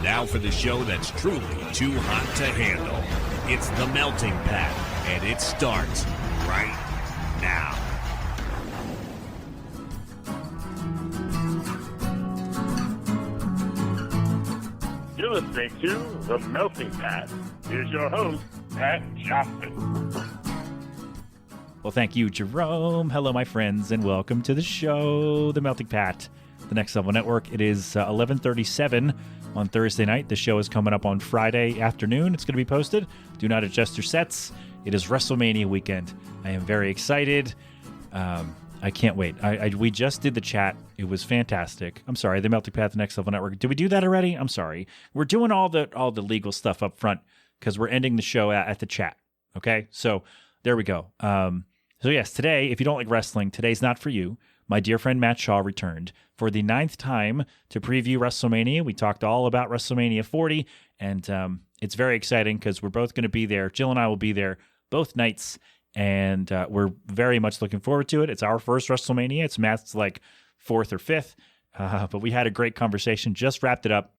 Now for the show that's truly too hot to handle. It's The Melting Pat, and it starts right now. You're listening to The Melting Pat. Here's your host, Pat Johnson. Well, thank you, Jerome. Hello, my friends, and welcome to the show, The Melting Pat, the Next Level Network. It is 11:37 on Thursday night. The show is coming up on Friday afternoon. It's going to be posted. Do not adjust your sets. It is WrestleMania weekend. I am very excited. I can't wait. We just did the chat. It was fantastic. I'm sorry, The Melting Pat, the Next Level Network. Did we do that already? I'm sorry. We're doing all the legal stuff up front because we're ending the show at the chat. Okay, so there we go. So yes, today, if you don't like wrestling, today's not for you. My dear friend Matt Shaw returned for the 9th time to preview WrestleMania. We talked all about WrestleMania 40, and it's very exciting because we're both going to be there. Jill and I will be there both nights, and we're very much looking forward to it. It's our first WrestleMania. It's Matt's like 4th or 5th, but we had a great conversation, just wrapped it up,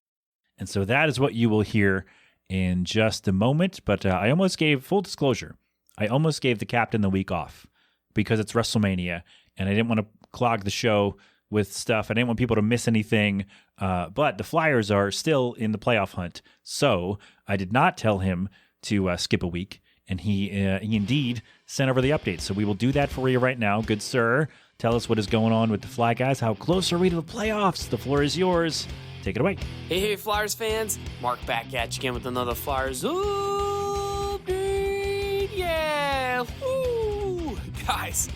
and so that is what you will hear in just a moment. But I almost gave, full disclosure, I almost gave the captain the week off because it's WrestleMania, and I didn't want to clog the show with stuff. I didn't want people to miss anything, but the Flyers are still in the playoff hunt, so I did not tell him to skip a week, and he indeed sent over the updates. So we will do that for you right now. Good sir, tell us what is going on with the Fly Guys. How close are we to the playoffs? The floor is yours. Take it away. Hey, Flyers fans. Mark back at you again with another Flyers update. Yeah. Woo. Guys,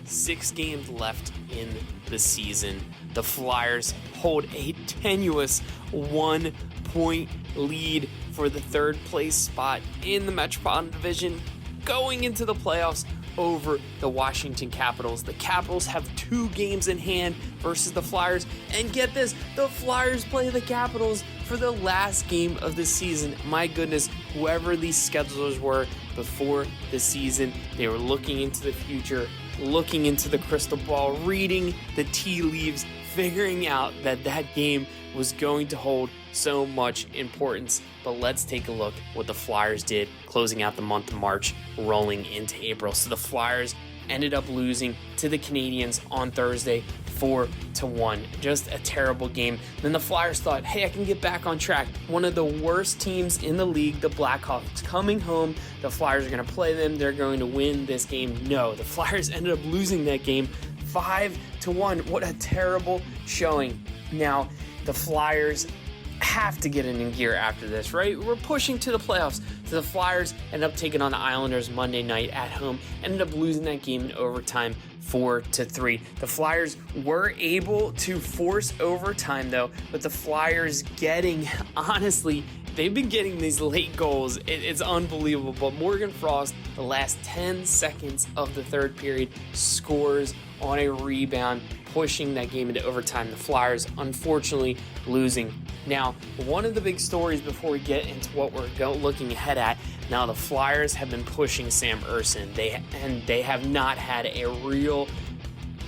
6 games left in the season. The Flyers hold a tenuous 1-point lead for the 3rd place spot in the Metropolitan Division going into the playoffs over the Washington Capitals. The Capitals have 2 games in hand versus the Flyers, and get this, the Flyers play the Capitals for the last game of the season. My goodness, whoever these schedulers were before the season, they were looking into the future, looking into the crystal ball, reading the tea leaves, figuring out that that game was going to hold so much importance. But let's take a look what the Flyers did closing out the month of March, rolling into April. So the Flyers ended up losing to the Canadiens on Thursday 4-1. Just a terrible game. Then the Flyers thought, hey, I can get back on track. One of the worst teams in the league, the Blackhawks, coming home. The Flyers are going to play them. They're going to win this game. No, the Flyers ended up losing that game 5-1. What a terrible showing. Now, the Flyers have to get in gear after this, right? We're pushing to the playoffs. So the Flyers ended up taking on the Islanders Monday night at home, ended up losing that game in overtime 4-3. The Flyers were able to force overtime though, but the Flyers getting, honestly, they've been getting these late goals. It's unbelievable. But Morgan Frost, the last 10 seconds of the 3rd period, scores on a rebound, pushing that game into overtime. The Flyers, unfortunately, losing. Now, one of the big stories before we get into what we're looking ahead at, now the Flyers have been pushing Sam Ersson. They have not had a real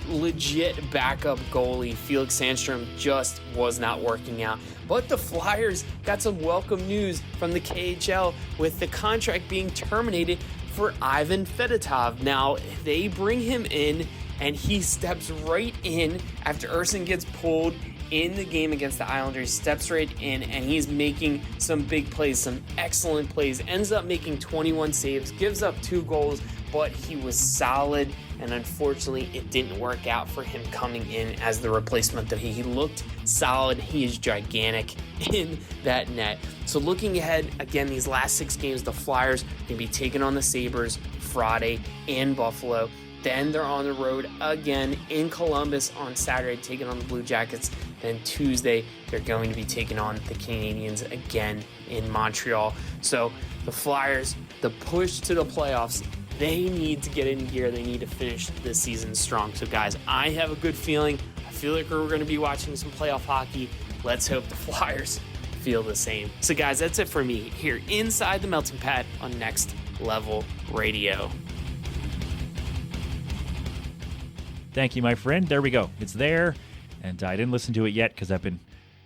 legit backup goalie. Felix Sandstrom just was not working out. But the Flyers got some welcome news from the KHL with the contract being terminated for Ivan Fedotov. Now, they bring him in, and he steps right in after Ersson gets pulled in the game against the Islanders, steps right in, and he's making some big plays, some excellent plays, ends up making 21 saves, gives up 2 goals, but he was solid, and unfortunately it didn't work out for him coming in as the replacement. He looked solid. He is gigantic in that net. So looking ahead, again, these last 6 games, the Flyers are going to be taking on the Sabres Friday in Buffalo. Then they're on the road again in Columbus on Saturday, taking on the Blue Jackets. Then Tuesday, they're going to be taking on the Canadiens again in Montreal. So the Flyers, the push to the playoffs, they need to get in gear. They need to finish this season strong. So guys, I have a good feeling. I feel like we're going to be watching some playoff hockey. Let's hope the Flyers feel the same. So guys, that's it for me here inside the Melting Pat on Next Level Radio. Thank you, my friend. There we go. It's there. And I didn't listen to it yet because I've been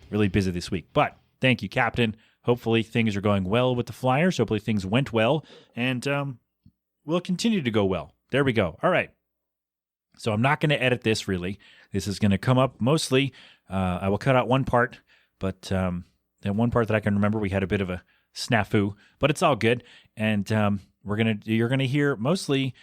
really busy this week. But Thank you, Captain. Hopefully things are going well with the Flyers. Hopefully things went well, and will continue to go well. There we go. All right. So I'm not going to edit this, really. This is going to come up mostly. I will cut out one part, but that one part that I can remember, we had a bit of a snafu, but it's all good. And you're gonna hear mostly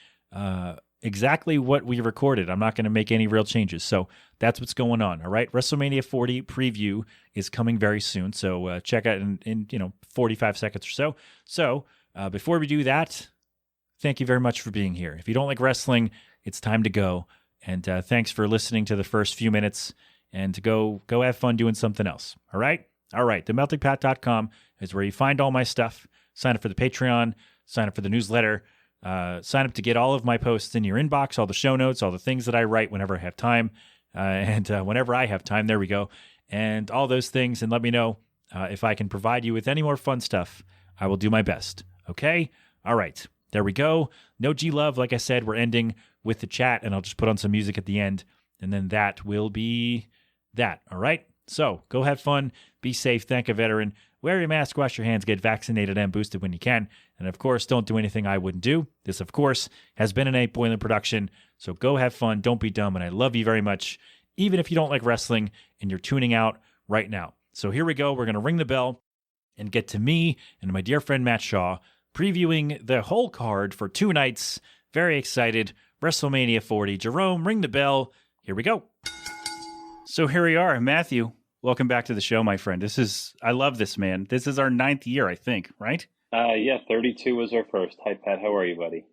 exactly what we recorded. I'm not going to make any real changes. So that's what's going on. All right. WrestleMania 40 preview is coming very soon. So check out in 45 seconds or so. So before we do that, thank you very much for being here. If you don't like wrestling, it's time to go. And thanks for listening to the first few minutes, and to go have fun doing something else. All right. All right. TheMeltingPat.com is where you find all my stuff. Sign up for the Patreon, sign up for the newsletter, sign up to get all of my posts in your inbox, all the show notes, all the things that I write whenever I have time. And whenever I have time, there we go. And all those things. And let me know if I can provide you with any more fun stuff. I will do my best. Okay? All right. There we go. No G-Love. Like I said, we're ending with the chat, and I'll just put on some music at the end. And then that will be that. All right? So go have fun. Be safe. Thank a veteran. Wear your mask, wash your hands, get vaccinated and boosted when you can. And of course, don't do anything I wouldn't do. This, of course, has been an 8 Boiler production. So go have fun. Don't be dumb. And I love you very much, even if you don't like wrestling and you're tuning out right now. So here we go. We're going to ring the bell and get to me and my dear friend Matt Shaw previewing the whole card for 2 nights. Very excited. WrestleMania 40. Jerome, ring the bell. Here we go. So here we are. Matthew, welcome back to the show, my friend. I love this, man. This is our 9th year, I think, right? Yeah, 32 was our first. Hi, Pat. How are you, buddy?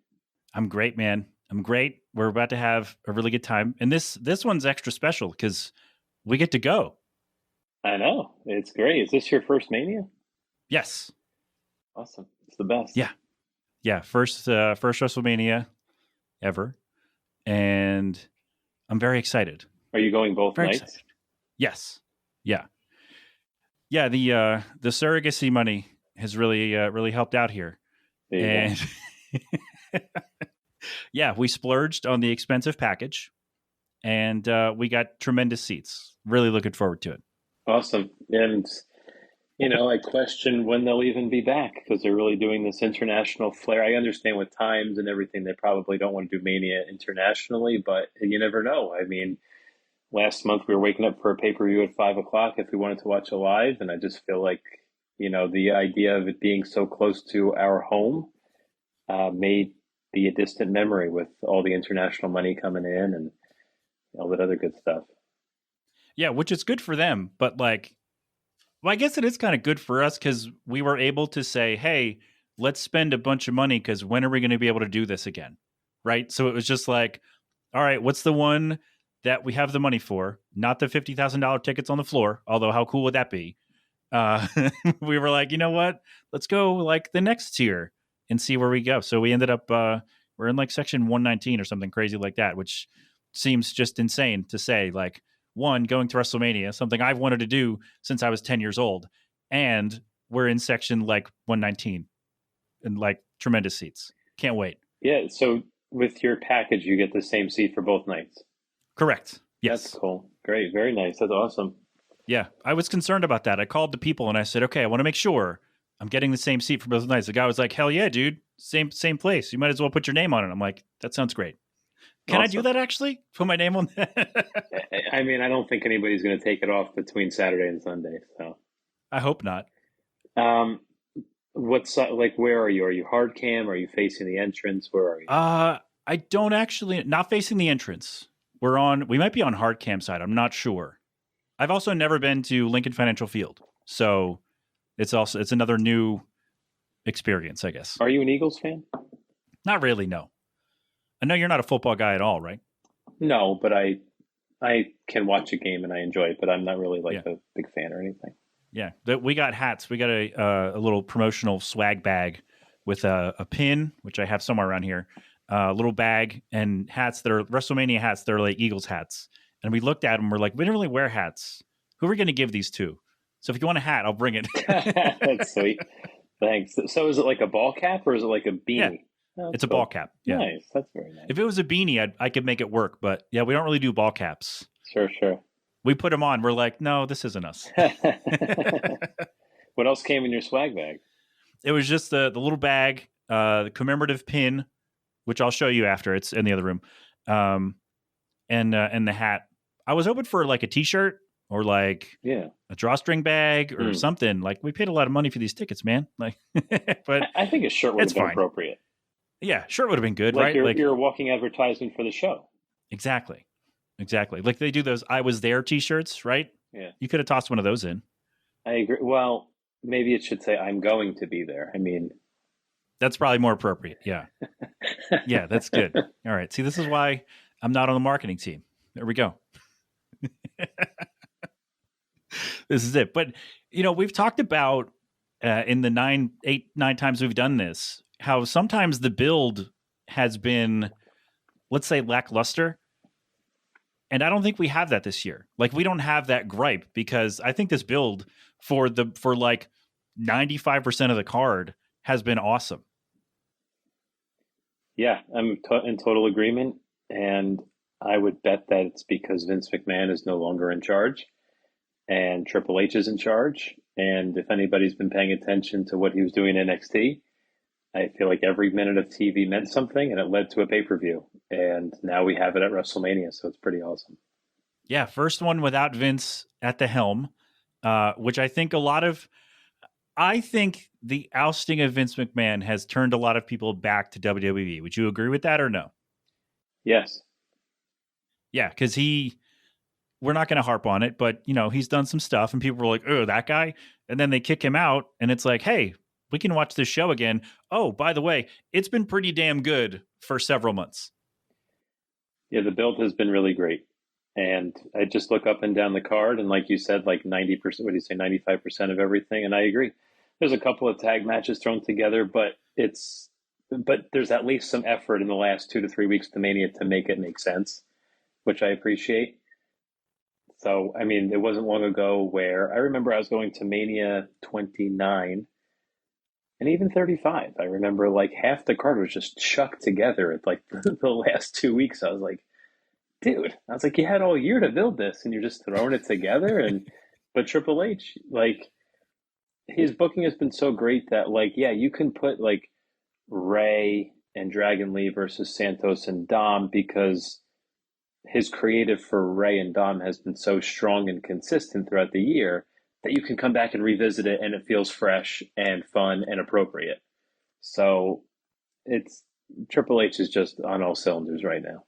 I'm great, man. I'm great. We're about to have a really good time. And this one's extra special because we get to go. I know. It's great. Is this your first Mania? Yes. Awesome. It's the best. Yeah. Yeah. First WrestleMania ever. And I'm very excited. Are you going both very nights? Excited. Yes. Yeah. Yeah. The surrogacy money has really helped out here. And yeah, we splurged on the expensive package, and we got tremendous seats. Really looking forward to it. Awesome. And, I question when they'll even be back, because they're really doing this international flair. I understand with times and everything, they probably don't want to do Mania internationally, but you never know. I mean, last month we were waking up for a pay-per-view at 5 o'clock if we wanted to watch it live. And I just feel like, the idea of it being so close to our home may be a distant memory with all the international money coming in and all that other good stuff. Yeah, which is good for them. But I guess it is kind of good for us because we were able to say, hey, let's spend a bunch of money because when are we going to be able to do this again? Right. So it was just like, all right, what's the one that we have the money for? Not the $50,000 tickets on the floor, although how cool would that be? We were like, you know what? Let's go the next tier and see where we go. So we ended up, we're in section 119 or something crazy like that, which seems just insane to say. One, going to WrestleMania, something I've wanted to do since I was 10 years old. And we're in section 119 and tremendous seats. Can't wait. Yeah. So with your package, you get the same seat for both nights. Correct. Yes. That's cool. Great. Very nice. That's awesome. Yeah. I was concerned about that. I called the people and I said, okay, I want to make sure I'm getting the same seat for both nights. The guy was like, hell yeah, dude. Same place. You might as well put your name on it. I'm like, that sounds great. Can I do that actually? Put my name on that? I mean, I don't think anybody's going to take it off between Saturday and Sunday. So I hope not. What's where are you? Are you hard cam? Are you facing the entrance? Where are you? I don't actually, not facing the entrance. We might be on hard cam side. I'm not sure. I've also never been to Lincoln Financial Field. So it's another new experience, I guess. Are you an Eagles fan? Not really, no. I know you're not a football guy at all, right? No, but I can watch a game and I enjoy it, but I'm not really a big fan or anything. Yeah, we got hats. We got a little promotional swag bag with a pin, which I have somewhere around here, a little bag, and hats that are WrestleMania hats that are like Eagles hats. And we looked at them. We're like, we don't really wear hats. Who are we going to give these to? So if you want a hat, I'll bring it. That's sweet. Thanks. So is it like a ball cap or is it like a beanie? Yeah. Oh, it's a ball cap. Yeah. Nice. That's very nice. If it was a beanie, I could make it work. But yeah, we don't really do ball caps. Sure. We put them on. We're like, no, this isn't us. What else came in your swag bag? It was just the little bag, the commemorative pin, which I'll show you after. It's in the other room, and the hat. I was hoping for like a T-shirt or like Yeah. a drawstring bag or something. Like, we paid a lot of money for these tickets, man. Like, but I think a shirt would it's have been fine. appropriate. Yeah, shirt would have been good, Like right? you're a walking advertisement for the show. Exactly. Like they do those "I was there" T-shirts, right? Yeah. You could have tossed one of those in. I agree. Well, maybe it should say "I'm going to be there." I mean, That's probably more appropriate. Yeah. Yeah, that's good. All right. See, this is why I'm not on the marketing team. There we go. This is it. But, we've talked about in the 9 times we've done this, how sometimes the build has been, let's say, lackluster. And I don't think we have that this year. Like, we don't have that gripe, because I think this build for like 95% of the card has been awesome. yeah, I'm in total agreement, and I would bet that it's because Vince McMahon is no longer in charge, and Triple H is in charge. And if anybody's been paying attention to what he was doing in NXT, I feel like every minute of TV meant something, and it led to a pay-per-view. And now we have it at WrestleMania, so it's pretty awesome. Yeah, first one without Vince at the helm, which I think I think the ousting of Vince McMahon has turned a lot of people back to WWE. Would you agree with that or no? Yes. Yeah, because we're not going to harp on it, but, he's done some stuff and people were like, oh, that guy. And then they kick him out and it's like, hey, we can watch this show again. Oh, by the way, it's been pretty damn good for several months. Yeah, the build has been really great. And I just look up and down the card, and like you said, like 90%, what do you say, 95% of everything. And I agree. There's a couple of tag matches thrown together, but there's at least some effort in the last 2 to 3 weeks to Mania to make it make sense, which I appreciate. So, I mean, it wasn't long ago where I remember I was going to Mania 29 and even 35. I remember like half the card was just chucked together at like the last 2 weeks. I was like, dude, you had all year to build this and you're just throwing it together. But Triple H, like, his booking has been so great that, like, yeah, you can put like Ray and Dragon Lee versus Santos and Dom, because his creative for Ray and Dom has been so strong and consistent throughout the year that you can come back and revisit it and it feels fresh and fun and appropriate. So Triple H is just on all cylinders right now.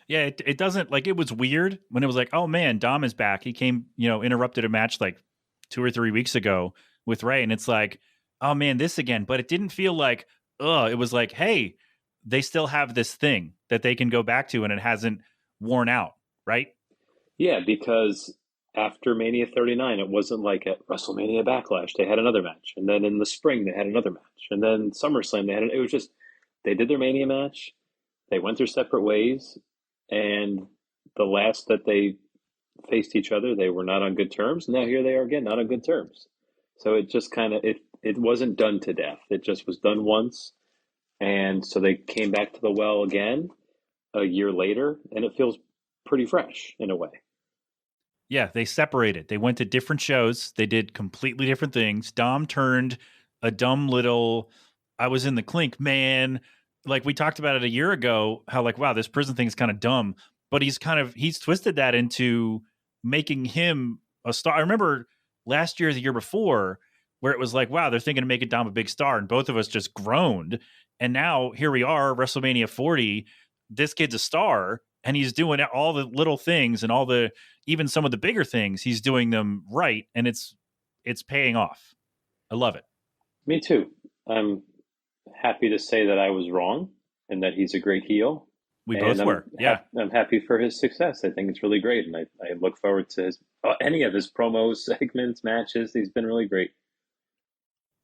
Yeah, it doesn't, like, it was weird when it was like, oh man, Dom is back. He came, interrupted a match like 2 or 3 weeks ago with Ray. And it's like, oh man, this again. But it didn't feel like, it was like, hey, they still have this thing that they can go back to and it hasn't worn out, right? Yeah, because after Mania 39, it wasn't like at WrestleMania Backlash, they had another match. And then in the spring, they had another match. And then SummerSlam, it was just, they did their Mania match. They went their separate ways. And the last that they faced each other, they were not on good terms. Now here they are again, not on good terms. So it just kind of, it wasn't done to death. It just was done once. And so they came back to the well again a year later, and it feels pretty fresh in a way. Yeah, they separated. They went to different shows. They did completely different things. Dom turned a dumb little, I was in the clink, man. Like, we talked about it a year ago, how like, wow, this prison thing is kind of dumb, but he's twisted that into making him a star. I remember last year, the year before, where it was like, wow, they're thinking of making Dom a big star, and both of us just groaned. And now here we are, WrestleMania 40, this kid's a star, and he's doing all the little things and even some of the bigger things, he's doing them right, and it's paying off. I love it. Me too. I'm happy to say that I was wrong and that he's a great heel. We both were. Yeah. I'm happy for his success. I think it's really great. And I look forward to any of his promos, segments, matches. He's been really great.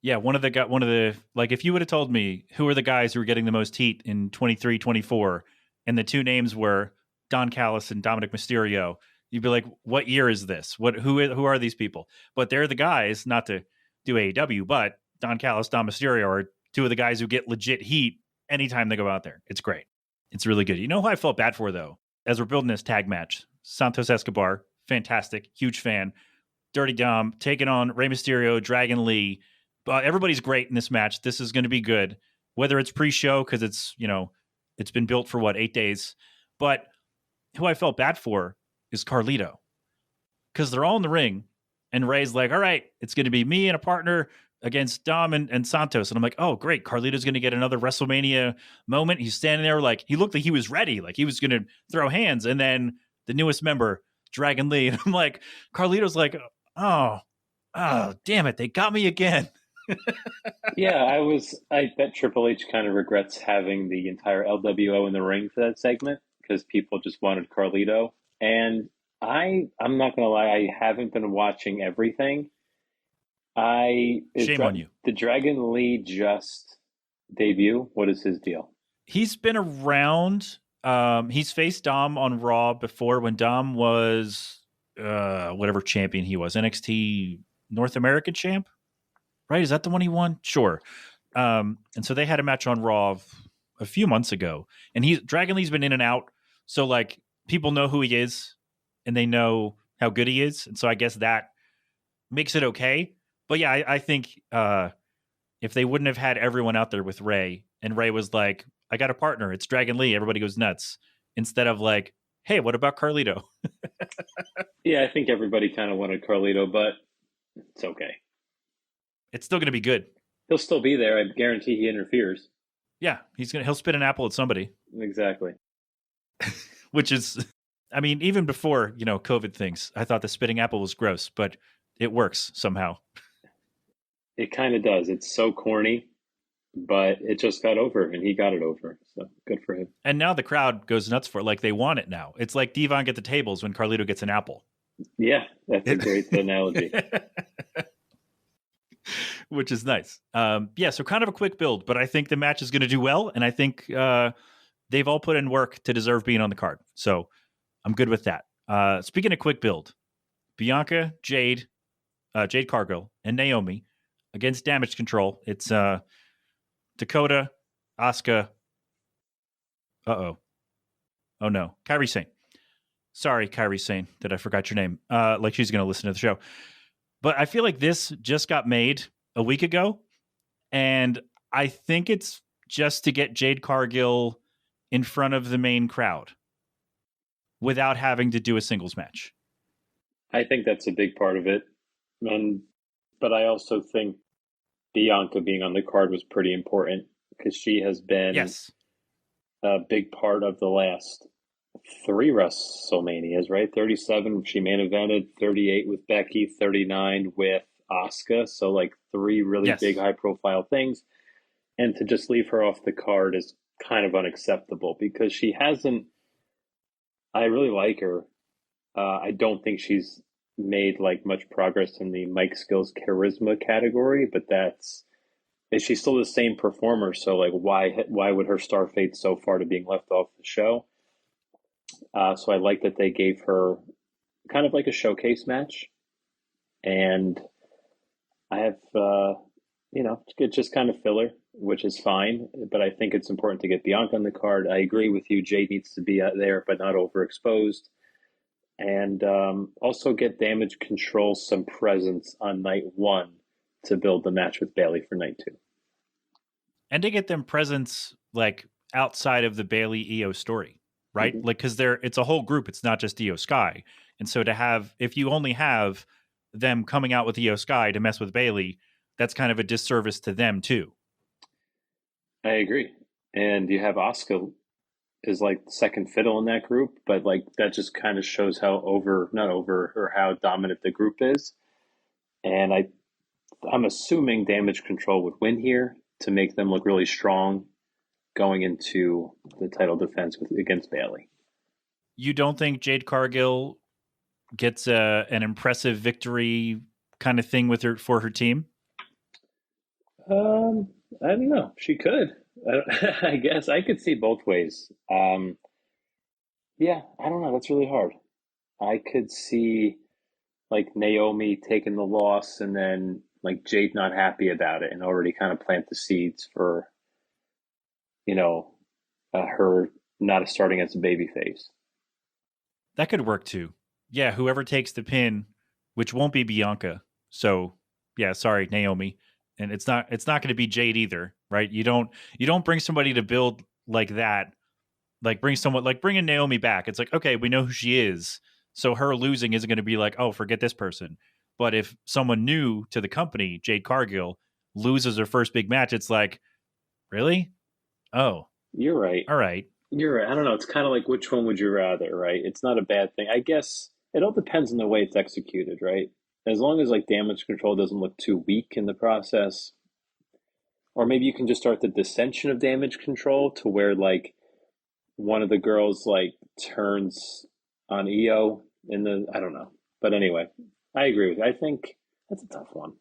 Yeah. One of the, like, if you would have told me who are the guys who were getting the most heat in 23, 24, and the two names were Don Callis and Dominic Mysterio, you'd be like, what year is this? Who are these people? But they're the guys, not to do AEW, but Don Callis, Dom Mysterio are two of the guys who get legit heat anytime they go out there. It's great. It's really good. You know who I felt bad for, though, as we're building this tag match? Santos Escobar, fantastic, huge fan. Dirty Dom taking on Rey Mysterio, Dragon Lee. Everybody's great in this match. This is going to be good, whether it's pre-show because it's it's been built for 8 days. But who I felt bad for is Carlito, because they're all in the ring, and Ray's like, "All right, it's going to be me and a partner against Dom and Santos," and I'm like, "Oh, great! Carlito's going to get another WrestleMania moment." He's standing there like he looked like he was ready, like he was going to throw hands, and then the newest member, Dragon Lee, and I'm like, Carlito's like, "Oh, damn it, they got me again." Yeah, I bet Triple H kind of regrets having the entire LWO in the ring for that segment because people just wanted Carlito. And I'm not gonna lie, I haven't been watching everything. Shame on you. Did Dragon Lee just debut? What is his deal? He's been around. He's faced Dom on Raw before when Dom was whatever champion he was, NXT North American champ. Right? Is that the one he won? Sure. And so they had a match on Raw a few months ago, and Dragon Lee's been in and out. So like people know who he is and they know how good he is. And so I guess that makes it okay. But yeah, I think if they wouldn't have had everyone out there with Ray, and Ray was like, "I got a partner, it's Dragon Lee," everybody goes nuts. Instead of like, "Hey, what about Carlito?" Yeah, I think everybody kind of wanted Carlito, but it's okay. It's still going to be good. He'll still be there. I guarantee he interferes. Yeah, he'll spit an apple at somebody. Exactly. Which is, I mean, even before, COVID things, I thought the spitting apple was gross, but it works somehow. It kind of does. It's so corny, but it just got over, and he got it over. So good for him. And now the crowd goes nuts for it. Like they want it now. It's like Devon get the tables when Carlito gets an apple. Yeah, that's a great analogy. Which is nice. So kind of a quick build, but I think the match is going to do well, and I think they've all put in work to deserve being on the card. So I'm good with that. Speaking of quick build, Bianca, Jade Cargill, and Naomi against Damage Control. It's Dakota, Asuka. Oh no, Kairi Sane. Sorry, Kairi Sane, that I forgot your name. Like she's going to listen to the show. But I feel like this just got made a week ago, and I think it's just to get Jade Cargill in front of the main crowd without having to do a singles match. I think that's a big part of it. But I also think Bianca being on the card was pretty important because she has been a big part of the last 3 WrestleManias, right? 37, she main evented, 38 with Becky, 39 with Asuka. So like 3 really big high profile things. And to just leave her off the card is kind of unacceptable because she hasn't, I really like her. I don't think she's made like much progress in the Mike Skills charisma category, but is she still the same performer? So like why would her star fade so far to being left off the show? So I like that they gave her kind of like a showcase match. And I have, it's just kind of filler, which is fine. But I think it's important to get Bianca on the card. I agree with you. Jade needs to be out there, but not overexposed. And also get Damage Control some presence on night 1 to build the match with Bayley for night 2. And to get them presence like outside of the Bayley EO story. Right? Mm-hmm. Like, because it's a whole group. It's not just Io Sky. And so if you only have them coming out with Io Sky to mess with Bayley, that's kind of a disservice to them too. I agree. And you have Asuka is like second fiddle in that group, but like that just kind of shows how how dominant the group is. And I'm assuming Damage Control would win here to make them look really strong going into the title defense against Bayley. You don't think Jade Cargill gets an impressive victory kind of thing for her team? I don't know. She could. I guess I could see both ways. Yeah, I don't know. That's really hard. I could see like Naomi taking the loss and then like Jade not happy about it and already kind of plant the seeds for her not starting as a babyface. That could work too. Yeah, whoever takes the pin which won't be Bianca. So yeah, sorry, Naomi. And it's not going to be Jade either, right? You don't bring somebody to build like that, like bring in Naomi back. It's like, okay, we know who she is. So her losing isn't going to be like, oh, forget this person. But if someone new to the company, Jade Cargill, loses her first big match, it's like, really? Oh, You're right. all right. You're right. I don't know. It's kind of like which one would you rather, right? It's not a bad thing. I guess it all depends on the way it's executed, right? As long as like damage control doesn't look too weak in the process, or maybe you can just start the dissension of damage control to where like one of the girls like turns on EO in the I don't know. But anyway, I agree with you. I think that's a tough one.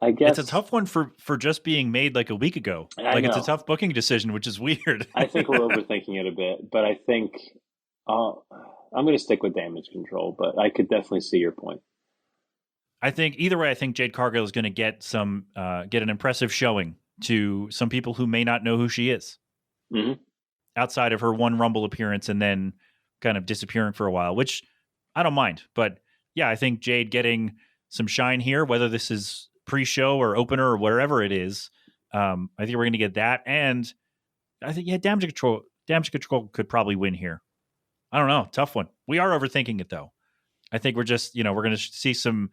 I guess It's a tough one for just being made like a week ago. I Like it's a know. tough booking decision, which is weird. I think we're overthinking it a bit, but I think uh, I'm going to stick with damage control. But I could definitely see your point. I think either way, I think Jade Cargill is going to get get an impressive showing to some people who may not know who she is Hmm. outside of her one Rumble appearance and then kind of disappearing for a while, which I don't mind. But yeah, I think Jade getting some shine here, whether this is pre-show or opener or wherever it is, I think we're going to get that. And I think Damage Control could probably win here. I don't know, tough one. We are overthinking it though. I think we're just, we're going to see some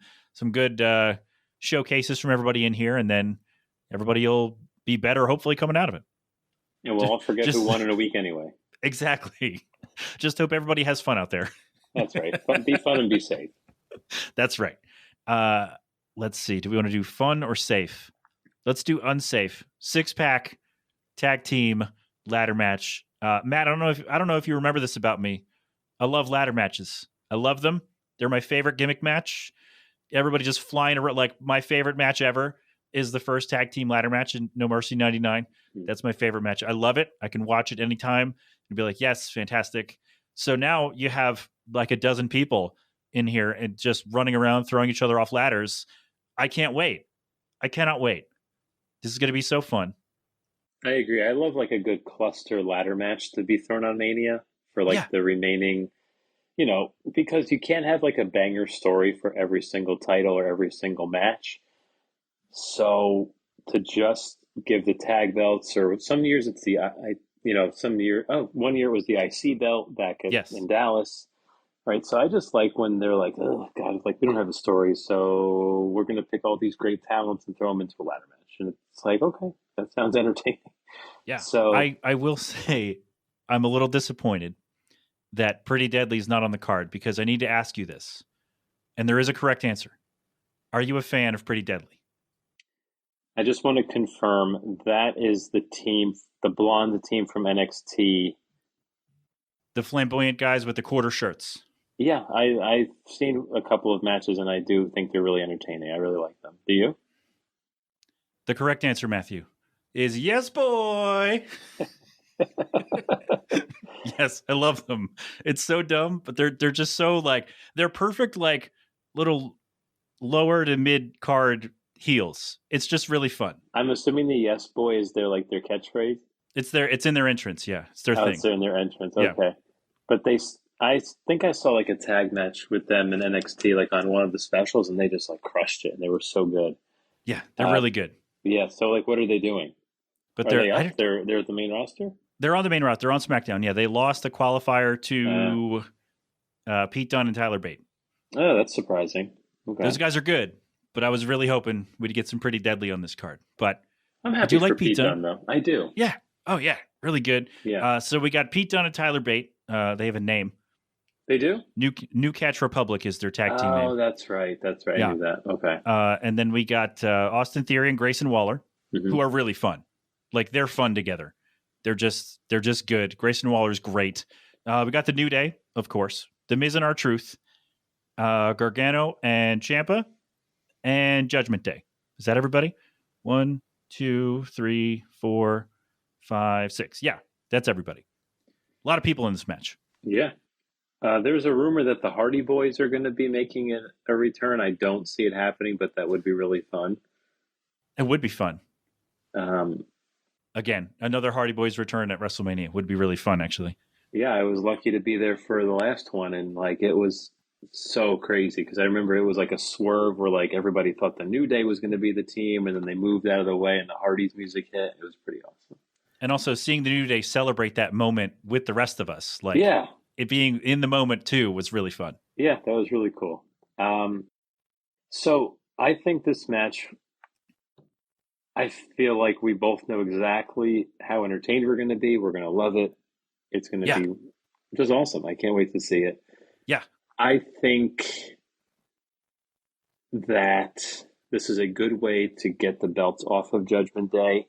good showcases from everybody in here, and then everybody will be better, hopefully, coming out of it. And we'll all forget Just who won in a week anyway. exactly. Just hope everybody has fun out there. That's right. Be fun and be safe. That's right. Let's see. Do we want to do fun or safe? Let's do unsafe. 6-pack tag team ladder match. Matt, I don't know if you remember this about me. I love ladder matches. I love them. They're my favorite gimmick match. Everybody just flying around. Like my favorite match ever is the first tag team ladder match in No Mercy 99. That's my favorite match. I love it. I can watch it anytime and be like, yes, fantastic. So now you have like a dozen people in here and just running around, throwing each other off ladders. I can't wait. I cannot wait. This is going to be so fun. I agree. I love like a good cluster ladder match to be thrown on Mania for like Yeah. the remaining, because you can't have like a banger story for every single title or every single match. So to just give the tag belts, or some years it's the one year it was the IC belt back Yes. in Dallas, right? So I just like when they're like, oh God, like we don't have a story, so we're gonna pick all these great talents and throw them into a ladder match, and it's like, okay, that sounds entertaining. Yeah. So I will say I'm a little disappointed that Pretty Deadly is not on the card, because I need to ask you this. And there is a correct answer. Are you a fan of Pretty Deadly? I just want to confirm that is the team, the blonde team from NXT. The flamboyant guys with the quarter shirts. Yeah, I've seen a couple of matches and I do think they're really entertaining. I really like them. Do you? The correct answer, Matthew, is yes, boy. Yes, I love them. It's so dumb, but they're just so like they're perfect, like little lower to mid card heels. It's just really fun. I'm assuming the Yes Boy is their catchphrase. It's in their entrance. Yeah, it's their thing. It's in their entrance. Yeah. Okay, but I think I saw like a tag match with them in NXT, like on one of the specials, and they just like crushed it, and they were so good. Yeah, they're really good. Yeah. So like, what are they doing? But Are they up? They're at the main roster. They're on the main roster. They're on SmackDown. Yeah, they lost the qualifier to Pete Dunne and Tyler Bate. Oh, that's surprising. Okay. Those guys are good, but I was really hoping we'd get some Pretty Deadly on this card. But I'm happy I do for like Pete Pete Dunne, though. I do. Yeah. Oh, yeah. Really good. Yeah. So we got Pete Dunne and Tyler Bate. They have a name. They do? New Catch Republic is their tag team name. Oh, that's right. That's right. Yeah. I knew that. Okay. And then we got Austin Theory and Grayson Waller, Mhm. who are really fun. Like they're fun together. They're just good. Grayson Waller's great. We got the New Day, of course. The Miz and R-Truth, Gargano and Ciampa, and Judgment Day. Is that everybody? 1, 2, 3, 4, 5, 6. Yeah, that's everybody. A lot of people in this match. Yeah. There's a rumor that the Hardy Boys are going to be making a return. I don't see it happening, but that would be really fun. It would be fun. Um, Again, another Hardy Boys return at WrestleMania would be really fun, actually. yeah, I was lucky to be there for the last one, and like it was so crazy because I remember it was like a swerve where like everybody thought the New Day was going to be the team, and then they moved out of the way, and the Hardys music hit. It was pretty awesome. And also seeing the New Day celebrate that moment with the rest of us, like Yeah, it being in the moment too, was really fun. yeah, that was really cool. So I think this match, I feel like we both know exactly how entertained we're going to be. We're going to love it. It's going to Yeah. be just awesome. I can't wait to see it. Yeah. I think that this is a good way to get the belts off of Judgment Day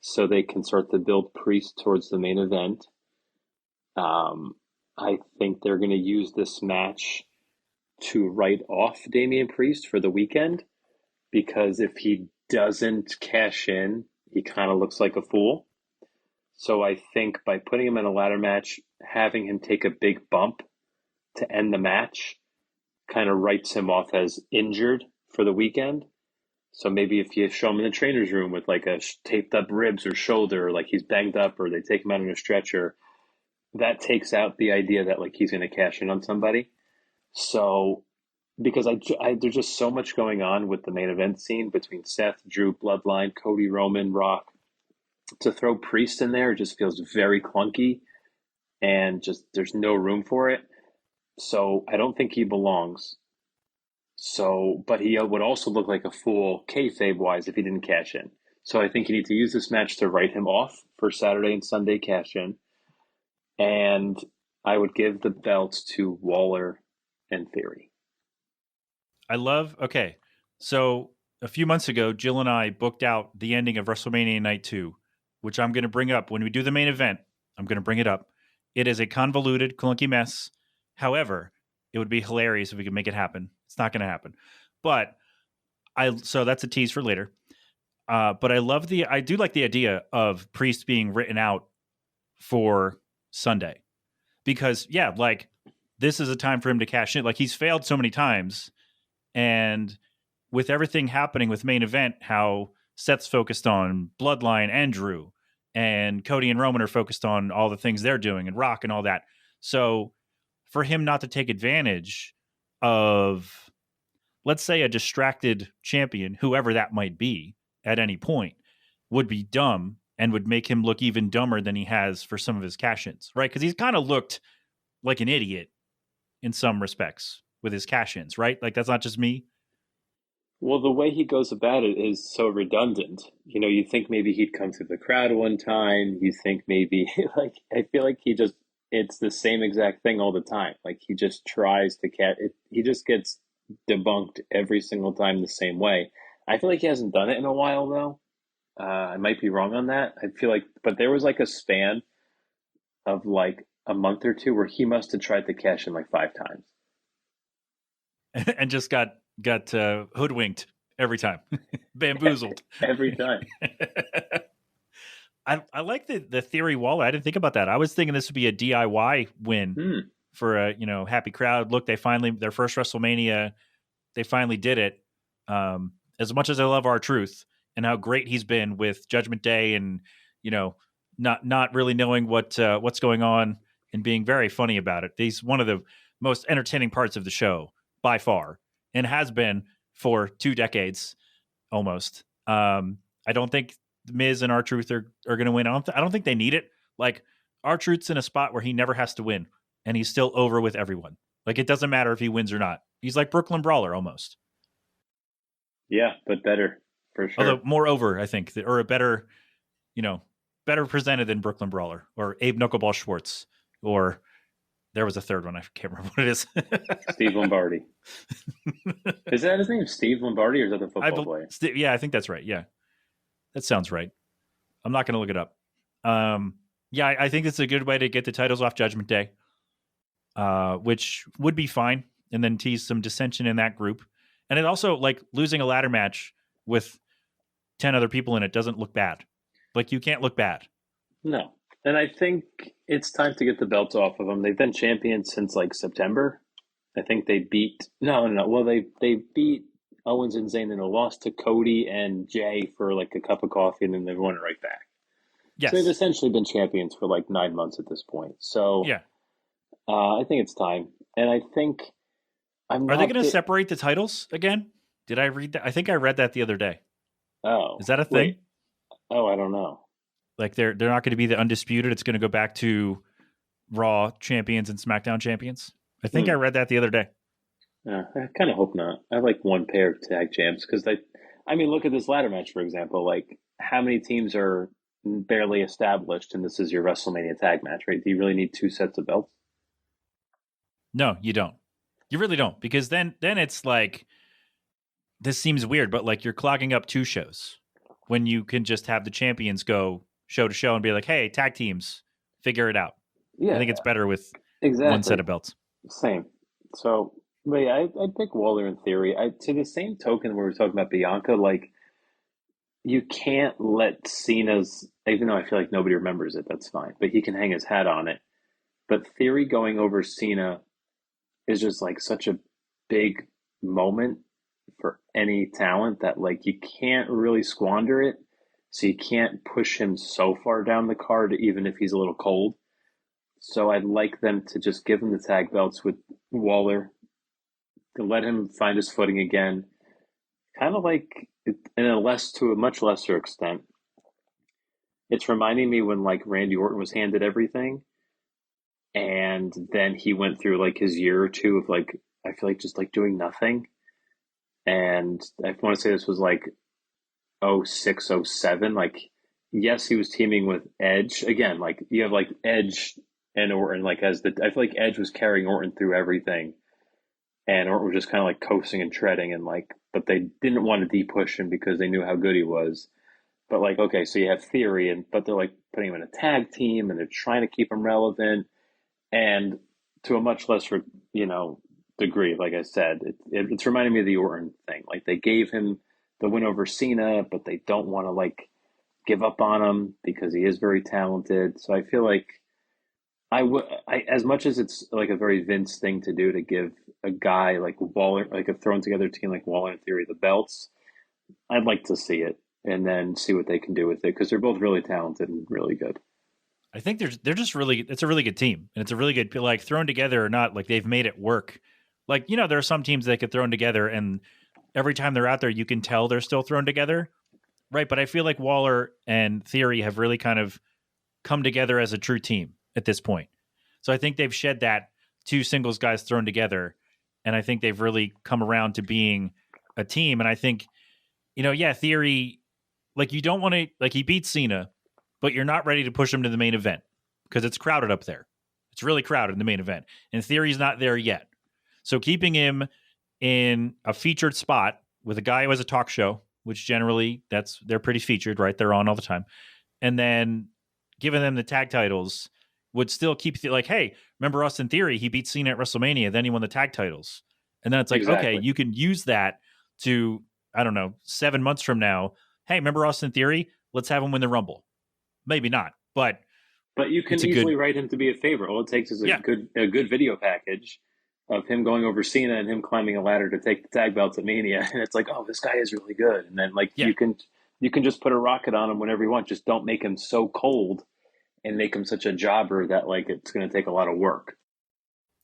so they can start to build Priest towards the main event. I think they're going to use this match to write off Damian Priest for the weekend because if he doesn't cash in, he kind of looks like a fool. So I think by putting him in a ladder match, having him take a big bump to end the match kind of writes him off as injured for the weekend. So maybe if you show him in the trainer's room with like a taped up ribs or shoulder, or like he's banged up, or they take him out on a stretcher, that takes out the idea that like he's going to cash in on somebody. So because there's just so much going on with the main event scene between Seth, Drew, Bloodline, Cody, Roman, Rock. To throw Priest in there just feels very clunky, and just there's no room for it. So I don't think he belongs. So, but he would also look like a fool kayfabe wise if he didn't cash in. So I think you need to use this match to write him off for Saturday and Sunday cash in. And I would give the belts to Waller and Theory. Okay. So a few months ago, Jill and I booked out the ending of WrestleMania Night 2, which I'm going to bring up when we do the main event. I'm going to bring it up. It is a convoluted, clunky mess. However, it would be hilarious if we could make it happen. It's not going to happen. But so that's a tease for later. But I do like the idea of Priest being written out for Sunday. Because, yeah, like, this is a time for him to cash in. Like, he's failed so many times. And with everything happening with main event, how Seth's focused on Bloodline and Drew, and Cody and Roman are focused on all the things they're doing, and Rock and all that. So for him not to take advantage of, let's say, a distracted champion, whoever that might be at any point, would be dumb and would make him look even dumber than he has for some of his cash-ins, right? Because he's kind of looked like an idiot in some respects with his cash-ins, right? Like, that's not just me. Well, the way he goes about it is so redundant. You know, you think maybe he'd come through the crowd one time. You think maybe, like, I feel like it's the same exact thing all the time. Like, he just tries to he just gets debunked every single time the same way. I feel like he hasn't done it in a while, though. I might be wrong on that. I feel like, but there was like a span of like a month or two where he must have tried to cash in like 5 times. And just got hoodwinked every time, bamboozled every time. I like the Theory Waller. I didn't think about that. I was thinking this would be a DIY win for a happy crowd. Look, their first WrestleMania, they finally did it. As much as I love R-Truth and how great he's been with Judgment Day, and not really knowing what's going on and being very funny about it. He's one of the most entertaining parts of the show by far, and has been for 2 decades almost. I don't think Miz and R-Truth are going to win. I don't think they need it. Like, R-Truth's in a spot where he never has to win, and he's still over with everyone. Like, it doesn't matter if he wins or not. He's like Brooklyn Brawler almost. Yeah, but better for sure. Although more over, I think, or a better, better presented than Brooklyn Brawler or Abe Knuckleball Schwartz, or there was a third one. I can't remember what it is. Steve Lombardi. Is that his name, Steve Lombardi, or is that the football player? Yeah, I think that's right. Yeah, that sounds right. I'm not going to look it up. Yeah, I think it's a good way to get the titles off Judgment Day, which would be fine, and then tease some dissension in that group. And it also, like, losing a ladder match with 10 other people in it doesn't look bad. Like, you can't look bad. No. And I think it's time to get the belts off of them. They've been champions since like September. I think they beat no. Well, they beat Owens and Zayn, and a loss to Cody and Jay for like a cup of coffee, and then they won it right back. Yes. So they've essentially been champions for like 9 months at this point. So yeah, I think it's time. And I think I'm Are they not. going to separate the titles again? Did I read that? I think I read that the other day. Oh, Is that a thing? wait. Oh, I don't know. Like they're not going to be the undisputed. It's going to go back to Raw champions and SmackDown champions. I think I read that the other day. I kind of hope not. I like one pair of tag champs because I mean, look at this ladder match, for example. Like, how many teams are barely established, and this is your WrestleMania tag match, right? Do you really need two sets of belts? No, you don't. You really don't, because then it's like, this seems weird, but like you're clogging up two shows when you can just have the champions go show to show and be like, hey, tag teams, figure it out. Yeah, I think it's better with exactly. one set of belts. Same. So, but yeah, I'd pick Waller in theory. To the same token, we were talking about Bianca, like, you can't let Cena's, even though I feel like nobody remembers it, that's fine, but he can hang his hat on it. But Theory going over Cena is just like such a big moment for any talent that, like, you can't really squander it. So you can't push him so far down the card, even if he's a little cold. So I'd like them to just give him the tag belts with Waller, to let him find his footing again. Kind of like, to a much lesser extent, it's reminding me when, like, Randy Orton was handed everything, and then he went through like his year or two of, like, I feel like just like doing nothing. And I want to say this was like 06, 07. Like, yes, he was teaming with Edge again. Like, you have like Edge and Orton, like, I feel like Edge was carrying Orton through everything, and Orton was just kind of like coasting and treading, and like, but they didn't want to de-push him because they knew how good he was. But like, okay, so you have Theory, but they're like putting him in a tag team, and they're trying to keep him relevant, and to a much lesser, degree, like I said, it's reminding me of the Orton thing. Like, they gave him the win over Cena, but they don't want to like give up on him because he is very talented. So I feel like as much as it's like a very Vince thing to do, to give a guy like Waller, like a thrown together team like Waller and Theory, the belts, I'd like to see it and then see what they can do with it, because they're both really talented and really good. I think they're just really, it's a really good team, and it's a really good, like, thrown together or not, like, they've made it work. Like, there are some teams that get thrown together, and every time they're out there, you can tell they're still thrown together, right? But I feel like Waller and Theory have really kind of come together as a true team at this point. So I think they've shed that two singles guys thrown together, and I think they've really come around to being a team. And I think, Theory, like, you don't want to, like, he beats Cena, but you're not ready to push him to the main event because it's crowded up there. It's really crowded in the main event, and Theory's not there yet. So keeping him in a featured spot with a guy who has a talk show, which generally they're pretty featured, right? They're on all the time. And then giving them the tag titles would still keep like, hey, remember Austin Theory? He beat Cena at WrestleMania, then he won the tag titles. And then it's like, Exactly. okay, you can use that to, I don't know, 7 months from now. Hey, remember Austin Theory? Let's have him win the Rumble. Maybe not, but you can easily write him to be a favorite. All it takes is a good video package of him going over Cena and him climbing a ladder to take the tag belts at Mania, and it's like, oh, this guy is really good. And then you can just put a rocket on him whenever you want. Just don't make him so cold and make him such a jobber that, like, it's going to take a lot of work.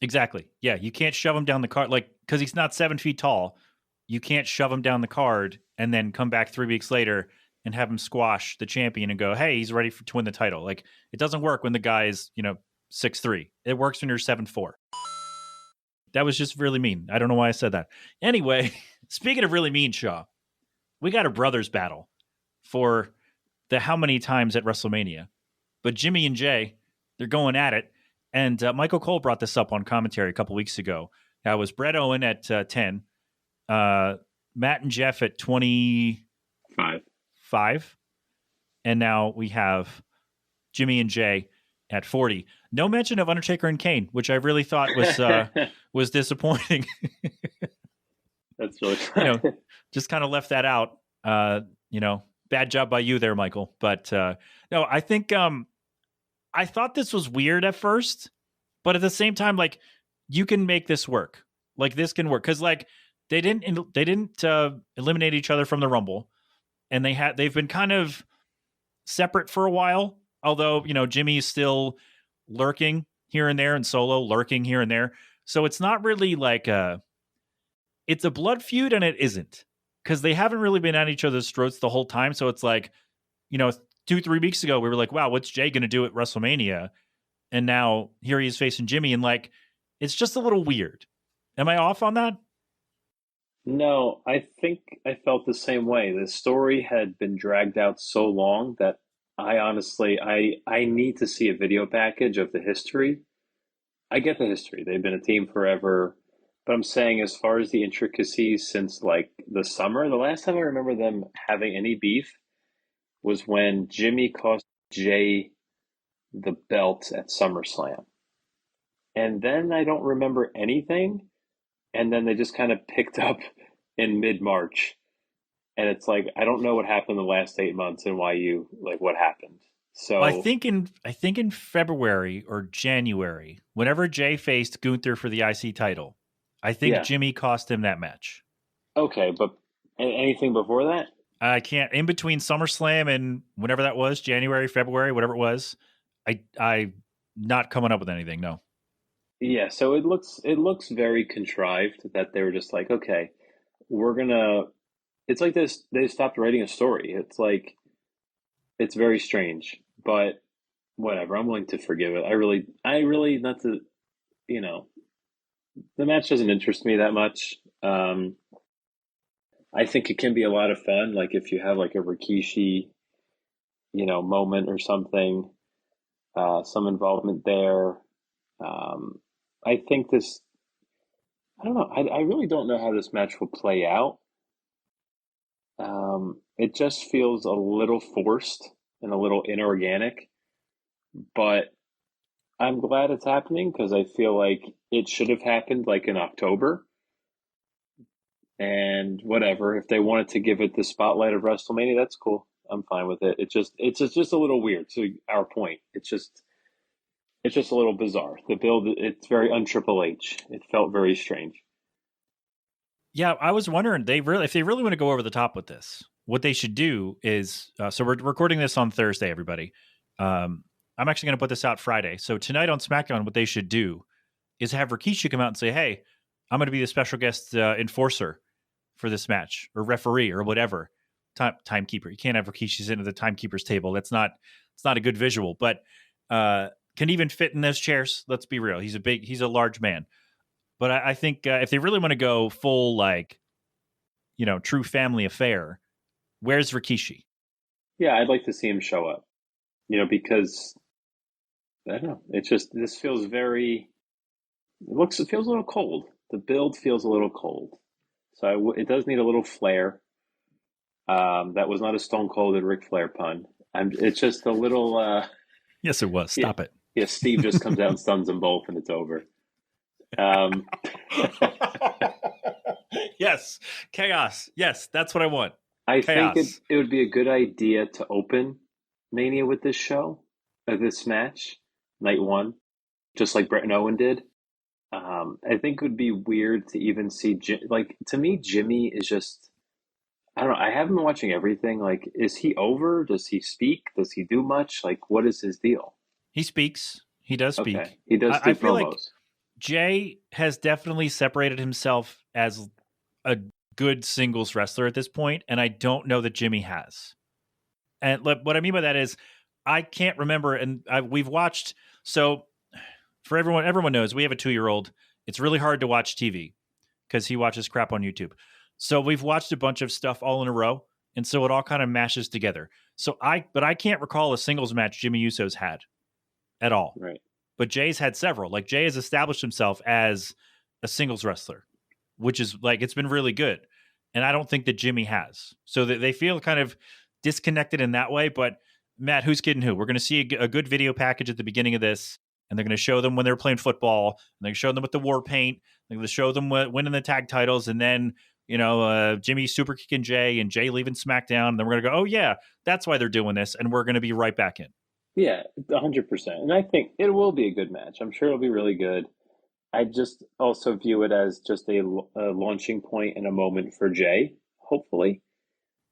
Exactly. Yeah, you can't shove him down the card, like, because he's not 7 feet tall. You can't shove him down the card and then come back 3 weeks later and have him squash the champion and go, hey, he's ready to win the title. Like, it doesn't work when the guy is, 6'3". It works when you're 7'4". That was just really mean. I don't know why I said that. Anyway, speaking of really mean, Shaw, we got a brothers battle for the how many times at WrestleMania. But Jimmy and Jay, they're going at it. And Michael Cole brought this up on commentary a couple weeks ago. That was Bret Owen at 10, Matt and Jeff at 25, and now we have Jimmy and Jay at 40. No mention of Undertaker and Kane, which I really thought was disappointing. That's really funny. Just kind of left that out. Bad job by you there, Michael. But no, I think I thought this was weird at first, but at the same time, like, you can make this work. Like, this can work because, like, they didn't eliminate each other from the Rumble, and they've been kind of separate for a while. Although, Jimmy is still lurking here and there, and Solo lurking here and there. So it's not really like it's a blood feud and it isn't, because they haven't really been at each other's throats the whole time. So it's like, 2-3 weeks ago, we were like, wow, what's Jay going to do at WrestleMania? And now here he is facing Jimmy, and like, it's just a little weird. Am I off on that? No, I think I felt the same way. The story had been dragged out so long that I honestly, I need to see a video package of the history. I get the history. They've been a team forever. But I'm saying, as far as the intricacies since like the summer, the last time I remember them having any beef was when Jimmy cost Jay the belt at SummerSlam. And then I don't remember anything. And then they just kind of picked up in mid-March. And it's like, I don't know what happened the last 8 months and what happened. So Well, I think in February or January, whenever Jay faced Gunther for the IC title, I think Yeah. Jimmy cost him that match. Okay, but anything before that? I can't, in between SummerSlam and whenever that was, January, February, whatever it was, I not coming up with anything. No. Yeah, so it looks very contrived that they were just like, okay, it's like this, they stopped writing a story. It's like, it's very strange, but whatever, I'm willing to forgive it. I really not to, the match doesn't interest me that much. I think it can be a lot of fun, like if you have like a Rikishi, moment or something, some involvement there. I think I don't know. I really don't know how this match will play out. It just feels a little forced and a little inorganic, but I'm glad it's happening because I feel like it should have happened like in October. And whatever, if they wanted to give it the spotlight of WrestleMania, that's cool. I'm fine with it. It's just a little weird. To our point, it's just a little bizarre. The build, it's very un-Triple H. It felt very strange. Yeah, I was wondering, if they really want to go over the top with this, what they should do is, so we're recording this on Thursday, everybody. I'm actually going to put this out Friday. So tonight on SmackDown, what they should do is have Rikishi come out and say, hey, I'm going to be the special guest enforcer for this match, or referee, or whatever. Timekeeper. You can't have Rikishi sitting at the timekeeper's table. It's not a good visual, but can even fit in those chairs. Let's be real. He's a large man. But I think if they really want to go full, like, true family affair, where's Rikishi? Yeah, I'd like to see him show up. Because I don't know. It's just, this feels it feels a little cold. The build feels a little cold. So it does need a little flair. That was not a Stone Cold and Ric Flair pun. It's just a little. Yes, it was. Stop it. Yeah, Steve just comes out and stuns them both, and it's over. Yes, chaos. Yes, that's what I want. I Chaos. think it would be a good idea to open Mania with this this match, night one, just like Brett and Owen did. I think it would be weird to even see, to me, Jimmy is just, I don't know. I haven't been watching everything. Like, is he over? Does he speak? Does he do much? Like, what is his deal? He speaks. He does speak. Okay. He does do I feel promos. like Jay has definitely separated himself as a good singles wrestler at this point, and I don't know that Jimmy has. And what I mean by that is, I can't remember, and we've watched. So for everyone knows we have a 2-year-old. It's really hard to watch TV because he watches crap on YouTube. So we've watched a bunch of stuff all in a row, and so it all kind of mashes together. But I can't recall a singles match Jimmy Uso's had at all. Right. But Jay's had several. Like, Jay has established himself as a singles wrestler, which is like, it's been really good. And I don't think that Jimmy has. So they feel kind of disconnected in that way. But Matt, who's kidding who? We're going to see a good video package at the beginning of this, and they're going to show them when they're playing football, and they're going to show them with the war paint. They're going to show them winning the tag titles, and then Jimmy super kicking Jay and Jay leaving SmackDown. And then we're going to go, oh yeah, that's why they're doing this, and we're going to be right back in. Yeah, 100%. And I think it will be a good match. I'm sure it'll be really good. I just also view it as just a launching point and a moment for Jay, hopefully.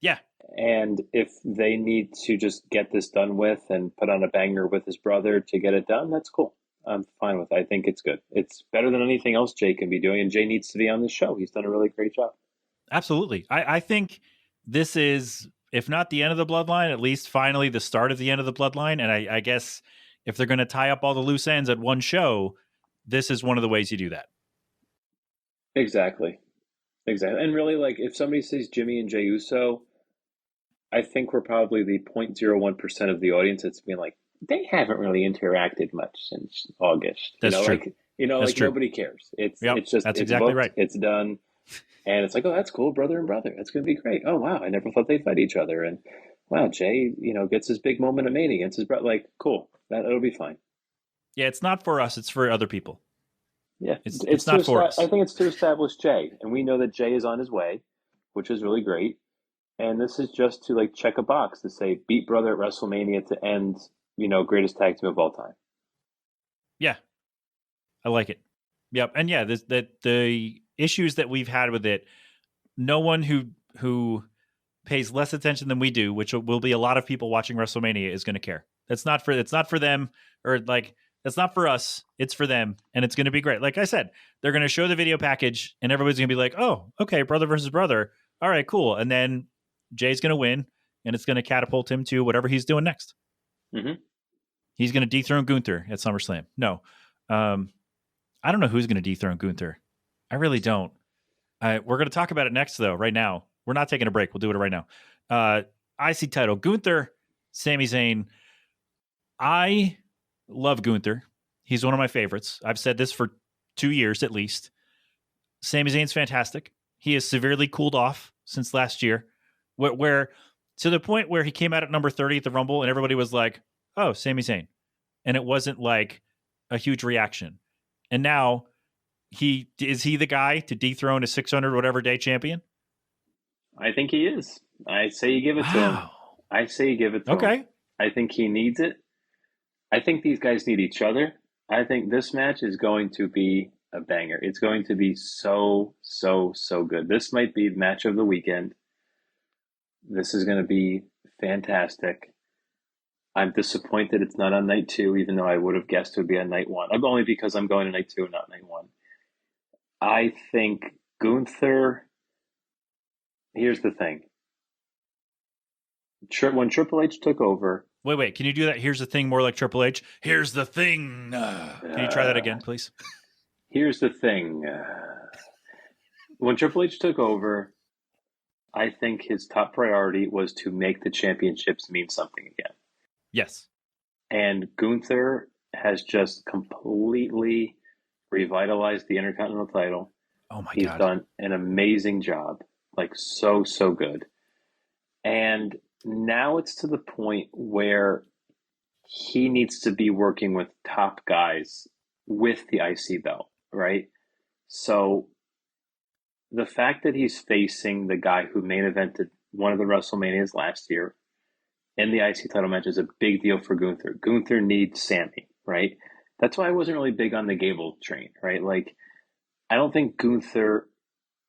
Yeah. And if they need to just get this done with and put on a banger with his brother to get it done, that's cool. I'm fine with it. I think it's good. It's better than anything else Jay can be doing, and Jay needs to be on this show. He's done a really great job. Absolutely. I think this is, if not the end of the bloodline, at least finally the start of the end of the bloodline. And I guess if they're going to tie up all the loose ends at one show, this is one of the ways you do that. Exactly. And really, like, if somebody says Jimmy and Jey Uso, I think we're probably the 0.01% of the audience that's being like, they haven't really interacted much since August. That's true. That's Like true. nobody cares. It's that's it's exactly booked, right. It's done. And it's like, oh, that's cool, brother and brother. That's going to be great. Oh, wow, I never thought they'd fight each other. And wow, Jay, gets his big moment of Mania against his brother. Like, cool, it'll be fine. Yeah, it's not for us. It's for other people. Yeah, it's not for us. I think it's to establish Jay, and we know that Jay is on his way, which is really great. And this is just to like check a box to say beat brother at WrestleMania to end, greatest tag team of all time. Yeah, I like it. Yep, and yeah, the issues that we've had with it, no one who pays less attention than we do, which will be a lot of people watching WrestleMania, is going to care. It's not for them, or like it's not for us. It's for them, and it's going to be great. Like I said, they're going to show the video package, and everybody's going to be like, "Oh, okay, brother versus brother. All right, cool." And then Jay's going to win, and it's going to catapult him to whatever he's doing next. Mm-hmm. He's going to dethrone Gunther at SummerSlam. No, I don't know who's going to dethrone Gunther. I really don't. We're going to talk about it next, though. Right now, we're not taking a break. We'll do it right now. IC title: Gunther, Sami Zayn. I love Gunther. He's one of my favorites. I've said this for 2 years at least. Sami Zayn's fantastic. He has severely cooled off since last year, where to the point where he came out at number 30 at the Rumble, and everybody was like, "Oh, Sami Zayn," and it wasn't like a huge reaction. And now is he the guy to dethrone a 600 whatever day champion? I think he is. I say you give it to him. I say you give it to him. Okay. I think he needs it. I think these guys need each other. I think this match is going to be a banger. It's going to be so, so, so good. This might be match of the weekend. This is going to be fantastic. I'm disappointed it's not on night 2, even though I would have guessed it would be on night 1. Only because I'm going to night 2 and not night 1. I think Gunther, here's the thing. When Triple H took over... Wait, can you do that? Here's the thing more like Triple H. Here's the thing. Can you try that again, please? Here's the thing. When Triple H took over, I think his top priority was to make the championships mean something again. Yes. And Gunther has just completely revitalized the Intercontinental title. Oh my God. He's done an amazing job. Like so, so good. And now it's to the point where he needs to be working with top guys with the IC belt, right? So the fact that he's facing the guy who main evented one of the WrestleManias last year in the IC title match is a big deal for Gunther. Gunther needs Sammy, right? That's why I wasn't really big on the Gable train, right? Like, I don't think Gunther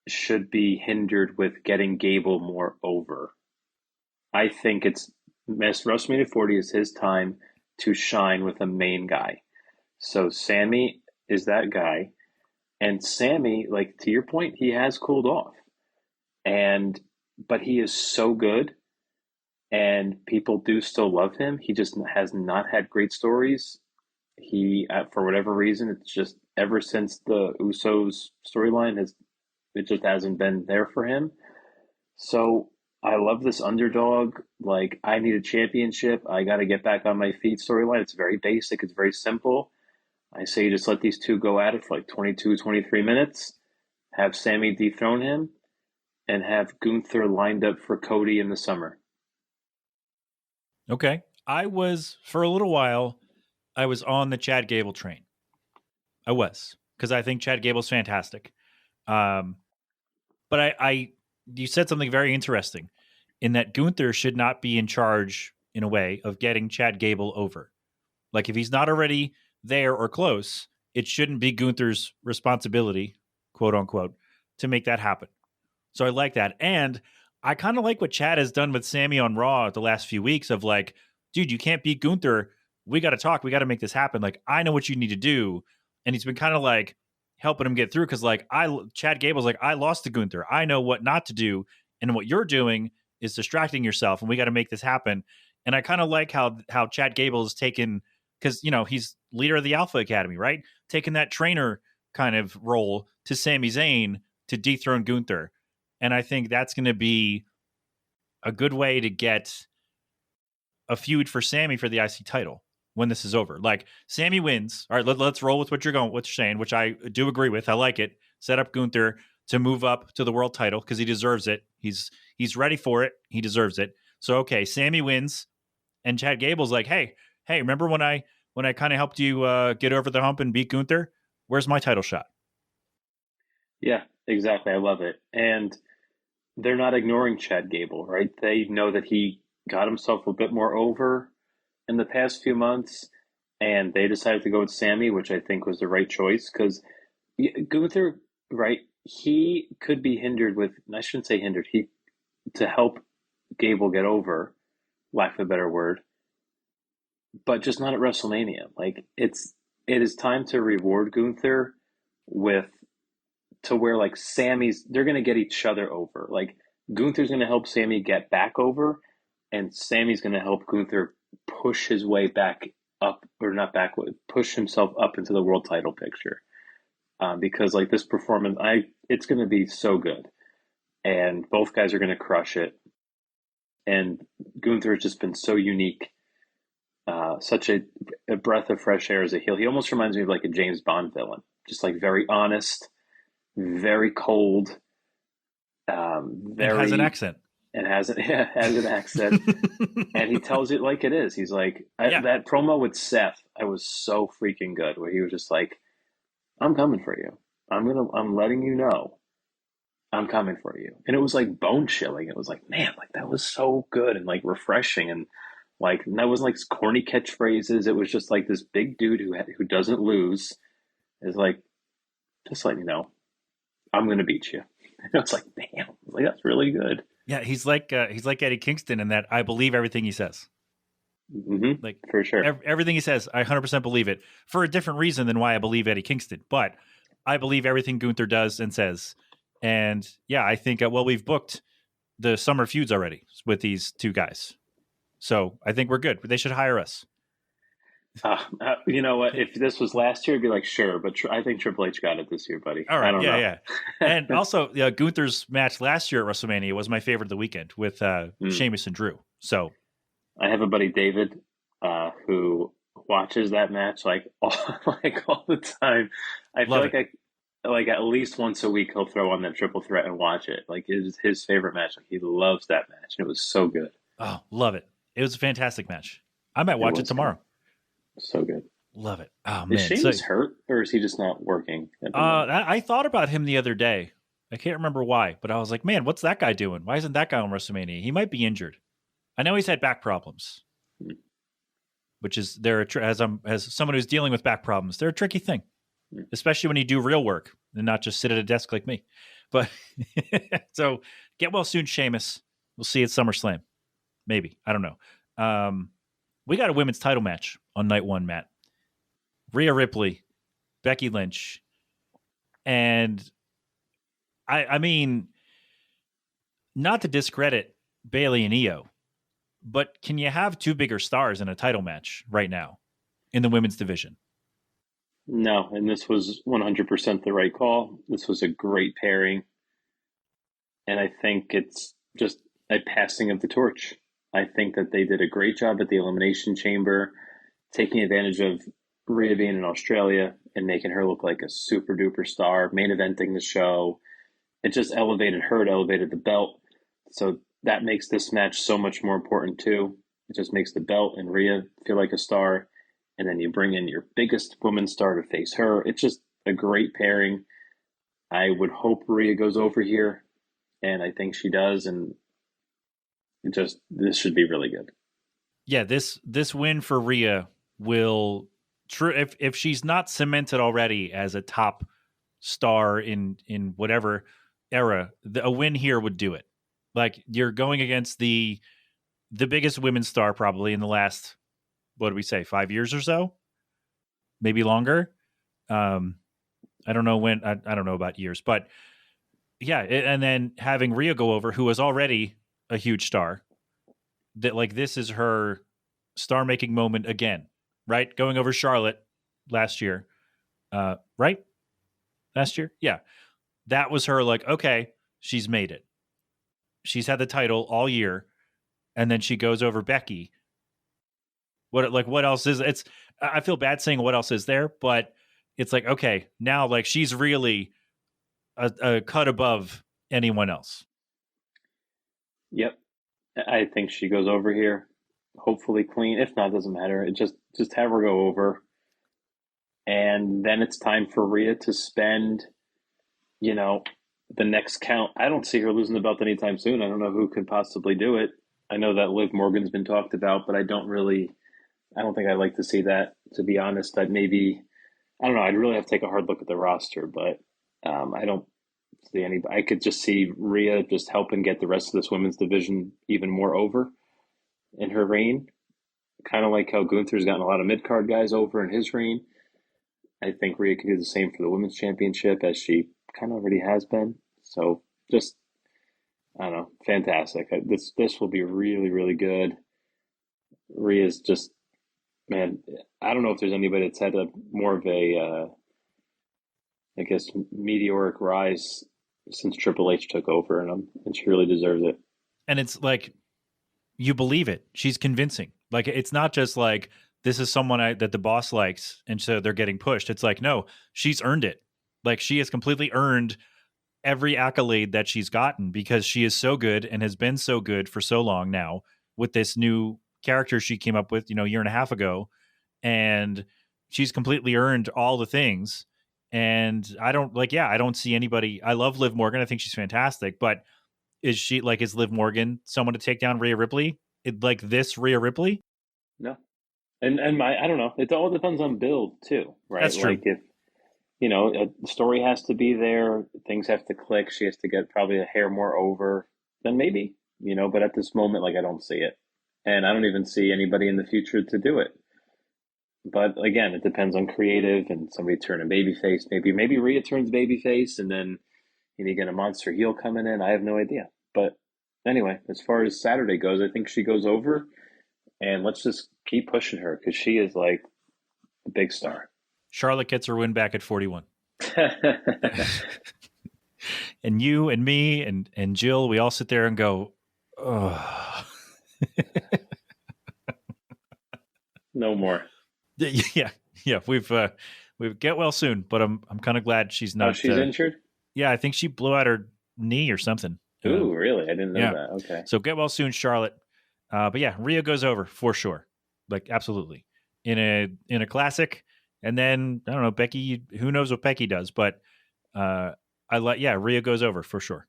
should be hindered with getting Gable more over. I think WrestleMania 40 is his time to shine with a main guy. So Sammy is that guy. And Sammy, like, to your point, he has cooled off. But he is so good, and people do still love him. He just has not had great stories. He, for whatever reason, it's just ever since the Usos storyline, it just hasn't been there for him. So I love this underdog. Like, I need a championship. I got to get back on my feet storyline. It's very basic. It's very simple. I say you just let these two go at it for like 22, 23 minutes, have Sammy dethrone him, and have Gunther lined up for Cody in the summer. Okay. For a little while, I was on the Chad Gable train. I was, because I think Chad Gable's fantastic. But you said something very interesting in that Gunther should not be in charge, in a way, of getting Chad Gable over. Like, if he's not already there or close, it shouldn't be Gunther's responsibility, quote unquote, to make that happen. So I like that. And I kind of like what Chad has done with Sammy on Raw the last few weeks of like, dude, you can't beat Gunther we got to talk. We got to make this happen. Like, I know what you need to do. And he's been kind of like helping him get through. Cause like Chad Gable's like, I lost to Gunther. I know what not to do. And what you're doing is distracting yourself, and we got to make this happen. And I kind of like how Chad Gable is taken, because, you know, he's leader of the Alpha Academy, right? Taking that trainer kind of role to Sami Zayn to dethrone Gunther. And I think that's going to be a good way to get a feud for Sammy for the IC title when this is over. Like, Sammy wins. All right, let's roll with what you're saying, which I do agree with. I like it. Set up Gunther to move up to the world title because he deserves it. He's ready for it. He deserves it. So, okay, Sammy wins, and Chad Gable's like, hey, remember when I kind of helped you get over the hump and beat Gunther? Where's my title shot? Yeah, exactly. I love it. And they're not ignoring Chad Gable, right? They know that he got himself a bit more over in the past few months, and they decided to go with Sammy, which I think was the right choice, because Gunther, right, he could be hindered with, I shouldn't say hindered, to help Gable get over, lack of a better word, but just not at WrestleMania. Like, it is time to reward Gunther to where, like, they're going to get each other over. Like, Gunther's going to help Sammy get back over, and Sammy's going to help Gunther push his way back up, or not back, push himself up into the world title picture. Because, like, this performance, it's going to be so good, and both guys are going to crush it. And Gunther has just been so unique, such a breath of fresh air as a heel. He almost reminds me of like a James Bond villain, just like very honest, very cold, very, has an accent. And has an accent. And he tells it like it is. He's like, that promo with Seth, I was so freaking good, where he was just like, I'm coming for you. I'm letting you know I'm coming for you. And it was like bone chilling. It was like, man, like that was so good and like refreshing. And like, and that wasn't like corny catchphrases. It was just like this big dude who doesn't lose is like, just letting you know, I'm going to beat you. And it's like, damn, like that's really good. Yeah, he's like Eddie Kingston in that I believe everything he says. Mm-hmm. Like, for sure, everything he says, I 100% believe it, for a different reason than why I believe Eddie Kingston. But I believe everything Gunther does and says. And yeah, I think we've booked the summer feuds already with these two guys, so I think we're good. They should hire us. You know what? If this was last year, I'd be like, sure, but I think Triple H got it this year, buddy. All right, I don't know. Yeah. And also, Gunther's match last year at WrestleMania was my favorite of the weekend with Sheamus and Drew. So I have a buddy, David, who watches that match like all the time. I feel like at least once a week he'll throw on that triple threat and watch it. Like, it is his favorite match. Like, he loves that match, and it was so good. Oh, love it! It was a fantastic match. I might watch it tomorrow. Good. So good. Love it. Oh man, is Sheamus hurt, or is he just not working? I thought about him the other day. I can't remember why, but I was like, man, what's that guy doing? Why isn't that guy on WrestleMania? He might be injured. I know he's had back problems, which is as someone who's dealing with back problems, they're a tricky thing, especially when you do real work and not just sit at a desk like me. But so get well soon, Sheamus. We'll see you at SummerSlam. Maybe. I don't know. We got a women's title match on night one, Matt. Rhea Ripley, Becky Lynch. And I mean, not to discredit Bayley and Io, but can you have two bigger stars in a title match right now in the women's division? No, and this was 100% the right call. This was a great pairing. And I think it's just a passing of the torch. I think that they did a great job at the Elimination Chamber, taking advantage of Rhea being in Australia and making her look like a super duper star, main eventing the show. It just elevated her, it elevated the belt. So that makes this match so much more important too. It just makes the belt and Rhea feel like a star. And then you bring in your biggest women's star to face her. It's just a great pairing. I would hope Rhea goes over here, and I think she does. And this should be really good. Yeah, this win for Rhea will if she's not cemented already as a top star in whatever era, a win here would do it. Like, you're going against the biggest women's star probably in the last what do we say, 5 years or so, maybe longer. I don't know when. I don't know about years, but yeah. And then having Rhea go over, who was already a huge star, that like this is her star making moment again, right? Going over Charlotte last year, right? Last year, yeah. That was her like, okay, she's made it. She's had the title all year, and then she goes over Becky. What else is it's I feel bad saying what else is there, but it's like, okay, now like she's really a cut above anyone else. Yep. I think she goes over here, hopefully clean. If not, doesn't matter. It just have her go over. And then it's time for Rhea to spend, the next count. I don't see her losing the belt anytime soon. I don't know who could possibly do it. I know that Liv Morgan's been talked about, but I don't think I'd like to see that, to be honest. I don't know. I'd really have to take a hard look at the roster, but I don't see any. I could just see Rhea just helping get the rest of this women's division even more over in her reign. Kind of like how Gunther's gotten a lot of mid-card guys over in his reign. I think Rhea can do the same for the women's championship, as she kind of already has been. So just, I don't know, fantastic. This will be really, really good. Rhea's just, man, I don't know if there's anybody that's had more of a, I guess, meteoric rise since Triple H took over, and she really deserves it. And it's like, you believe it. She's convincing. Like, it's not just like, this is someone that the boss likes, and so they're getting pushed. It's like, no, she's earned it. Like, she has completely earned every accolade that she's gotten because she is so good and has been so good for so long now with this new character she came up with, a year and a half ago. And she's completely earned all the things. And I don't see anybody. I love Liv Morgan. I think she's fantastic. But is Liv Morgan someone to take down Rhea Ripley? Like this Rhea Ripley? No. And I don't know. It all depends on build too, right? That's true. Like if a story has to be there, things have to click. She has to get probably a hair more over, then maybe. But at this moment, like I don't see it, and I don't even see anybody in the future to do it. But again, it depends on creative and somebody turning babyface. Maybe Rhea turns babyface, and then you get a monster heel coming in. I have no idea. But anyway, as far as Saturday goes, I think she goes over. And let's just keep pushing her because she is like a big star. Charlotte gets her win back at 41. And you and me and Jill, we all sit there and go, oh. No more. Yeah. We've get well soon, but I'm kind of glad she's not. Oh, she's injured? Yeah, I think she blew out her knee or something. Ooh, really? I didn't know that. Okay. So get well soon, Charlotte. But yeah, Rhea goes over for sure. Like absolutely. In a classic. And then I don't know, Becky, who knows what Becky does, but Rhea goes over for sure.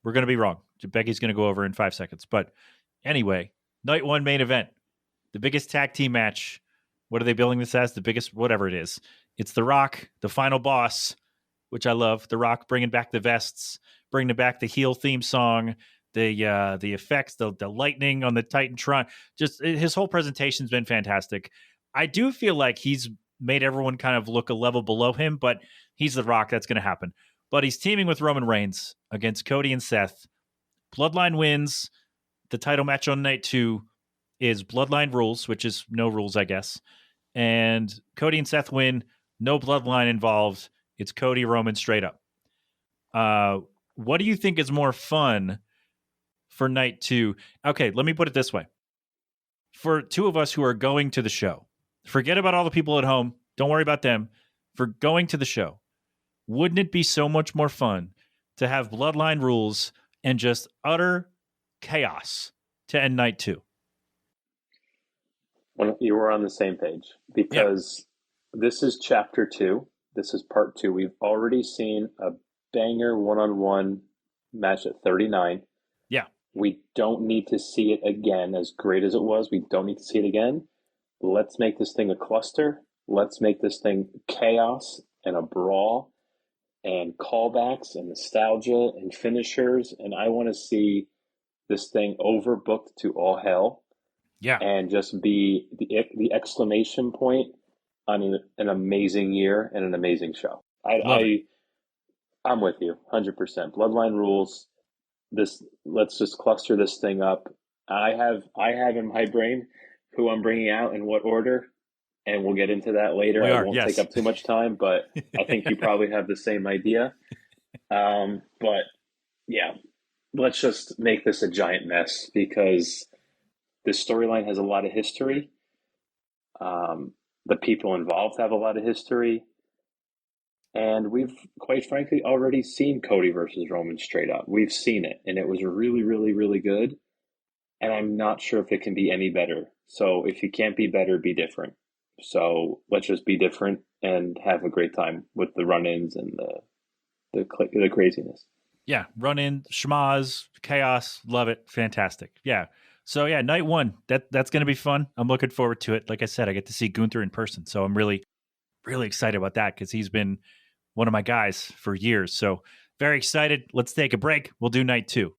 We're gonna be wrong. Becky's gonna go over in 5 seconds. But anyway, night one main event. The biggest tag team match. What are they billing this as? The biggest, whatever it is. It's The Rock, the final boss, which I love. The Rock bringing back the vests, bringing back the heel theme song, the effects, the lightning on the Titantron. Just his whole presentation's been fantastic. I do feel like he's made everyone kind of look a level below him, but he's The Rock. That's going to happen. But he's teaming with Roman Reigns against Cody and Seth. Bloodline wins. The title match on night 2 is Bloodline rules, which is no rules, I guess. And Cody and Seth win. No Bloodline involved. It's Cody Roman straight up. What do you think is more fun for night 2? Okay, let me put it this way. For two of us who are going to the show, forget about all the people at home. Don't worry about them. For going to the show, wouldn't it be so much more fun to have Bloodline rules and just utter chaos to end night 2? Well, you were on the same page because This is chapter 2. This is part 2. We've already seen a banger one-on-one match at 39. Yeah. We don't need to see it again. As great as it was, we don't need to see it again. Let's make this thing a cluster. Let's make this thing chaos and a brawl and callbacks and nostalgia and finishers. And I want to see this thing overbooked to all hell. Yeah. and just be the exclamation point on an amazing year and an amazing show. Love it. I'm with you 100%. Bloodline rules. This let's just cluster this thing up. I have in my brain who I'm bringing out in what order, and we'll get into that later. We I are, won't take yes. up too much time, but I think you probably have the same idea. But yeah, let's just make this a giant mess because this storyline has a lot of history. The people involved have a lot of history. And we've, quite frankly, already seen Cody versus Roman straight up. We've seen it, and it was really, really, really good. And I'm not sure if it can be any better. So if you can't be better, be different. So let's just be different and have a great time with the run-ins and the craziness. Yeah, run in, schmaz, chaos, love it, fantastic. Yeah. So yeah, night one, that's going to be fun. I'm looking forward to it. Like I said, I get to see Gunther in person, so I'm really, really excited about that because he's been one of my guys for years. So very excited. Let's take a break. We'll do night two.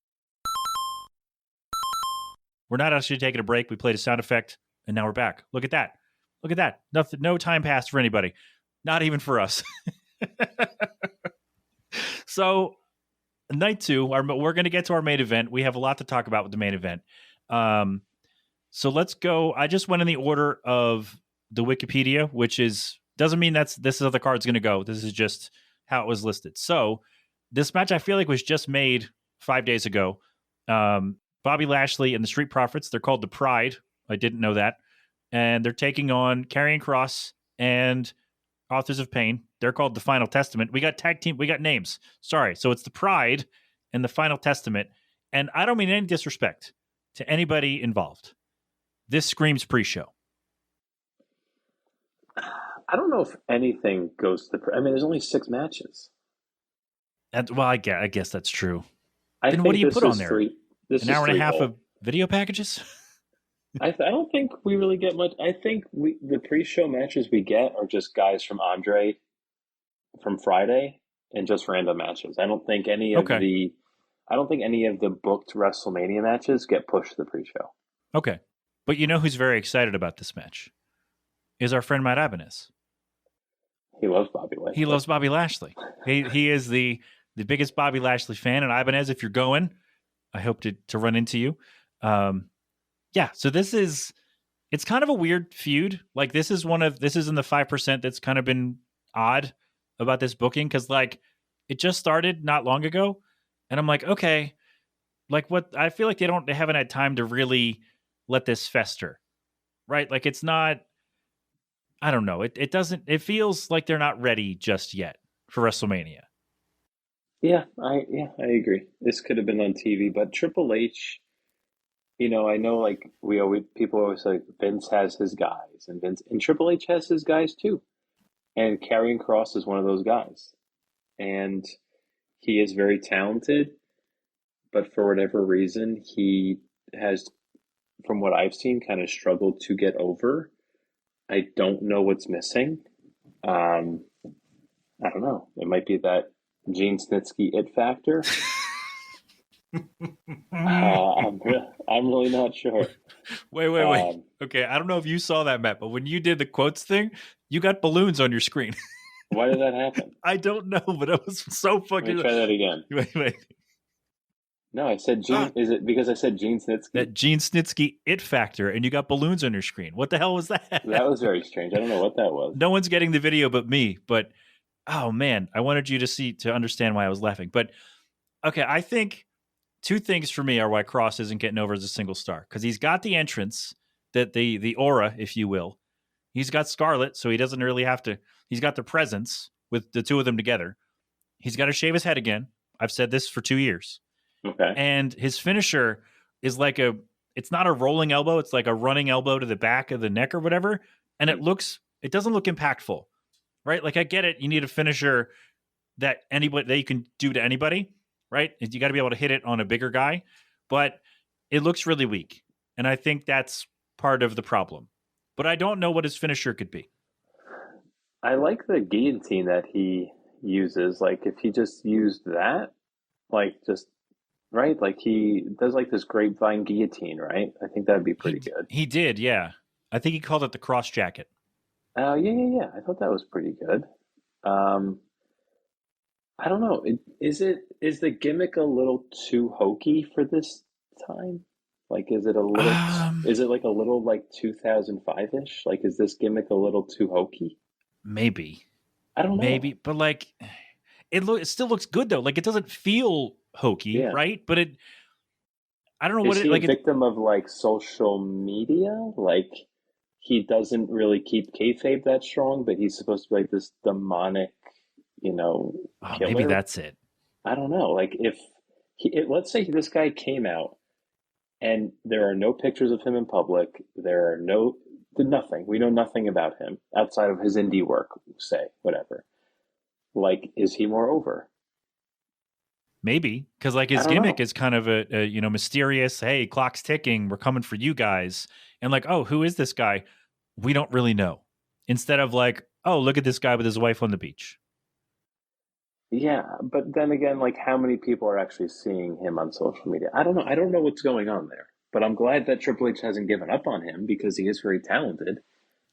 We're not actually taking a break. We played a sound effect, and now we're back. Look at that. Look at that. Nothing. No time passed for anybody, not even for us. So night two, we're going to get to our main event. We have a lot to talk about with the main event. So let's go. I just went in the order of the Wikipedia, which doesn't mean this is how the card's going to go. This is just how it was listed. So this match I feel like was just made 5 days ago. Bobby Lashley and the Street Profits. They're called the Pride. I didn't know that. And they're taking on Karrion Kross and Authors of Pain. They're called the Final Testament. We got tag team. We got names. Sorry. So it's the Pride and the Final Testament. And I don't mean any disrespect to anybody involved. This screams pre-show. I don't know if anything goes to I mean, there's only 6 matches. Well, I guess that's true. I Then think what do you this put on is there? This An is hour and a half whole. of video packages? I don't think we really get much. I think the pre-show matches we get are just guys from Andre from Friday and just random matches. I don't think any of Okay. the booked WrestleMania matches get pushed to the pre-show. Okay. But you know who's very excited about this match? Is our friend Matt Ibanez. He loves Bobby Lashley. He loves Bobby Lashley. He is the biggest Bobby Lashley fan. And Ibanez, if you're going, I hope to run into you. Yeah, so it's kind of a weird feud. Like this is in the 5% that's kind of been odd about this booking because like it just started not long ago, and I'm like, okay, like what? I feel like they haven't had time to really let this fester, right? Like it's not. I don't know. It doesn't. It feels like they're not ready just yet for WrestleMania. Yeah, I agree. This could have been on TV, but Triple H. I know like people always say Vince has his guys and Triple H has his guys too. And Karrion Kross is one of those guys. And he is very talented, but for whatever reason, he has, from what I've seen, kind of struggled to get over. I don't know what's missing. I don't know. It might be that Gene Snitsky it factor. I'm really not sure. Wait. Okay, I don't know if you saw that, Matt, but when you did the quotes thing, you got balloons on your screen. Why did that happen? I don't know, but it was so fucking. Let me try that again. Wait. No, I said Gene. Is it because I said Gene Snitsky? That Gene Snitsky it factor, and you got balloons on your screen. What the hell was that? That was very strange. I don't know what that was. No one's getting the video but me. But oh man, I wanted you to understand why I was laughing. But okay, I think 2 things for me are why Kross isn't getting over as a single star because he's got the entrance, that the aura, if you will. He's got Scarlett, so he doesn't really have to. He's got the presence with the 2 of them together. He's got to shave his head again. I've said this for 2 years. Okay. And his finisher is like it's not a rolling elbow. It's like a running elbow to the back of the neck or whatever. And it doesn't look impactful, right? Like I get it. You need a finisher that you can do to anybody, right? You got to be able to hit it on a bigger guy, but it looks really weak. And I think that's part of the problem, but I don't know what his finisher could be. I like the guillotine that he uses. Like if he just used that, like just right? Like he does like this grapevine guillotine, right? I think that'd be pretty good. He did, yeah. I think he called it the cross jacket. Oh, yeah. I thought that was pretty good. Um, I don't know. Is the gimmick a little too hokey for this time? Like, is it a little? Um, Is it like a little like 2005-ish? Like, is this gimmick a little too hokey? maybe, I don't know. but like, it still looks good though. Like it doesn't feel hokey, Yeah. right? But I don't know what Is it he a like. victim of like social media? Like, he doesn't really keep kayfabe that strong, but he's supposed to be like this demonic, you know, Maybe killer. that's it. I don't know. Like, let's say this guy came out and there are no pictures of him in public. There are nothing. We know nothing about him outside of his indie work, say, whatever. Like, is he more over? Maybe because like I his don't gimmick know. is kind of a mysterious. Hey, clock's ticking. We're coming for you guys. And like, oh, who is this guy? We don't really know. Instead of like, oh, look at this guy with his wife on the beach. Yeah, but then again, like how many people are actually seeing him on social media? I don't know. I don't know what's going on there. But I'm glad that Triple H hasn't given up on him because he is very talented.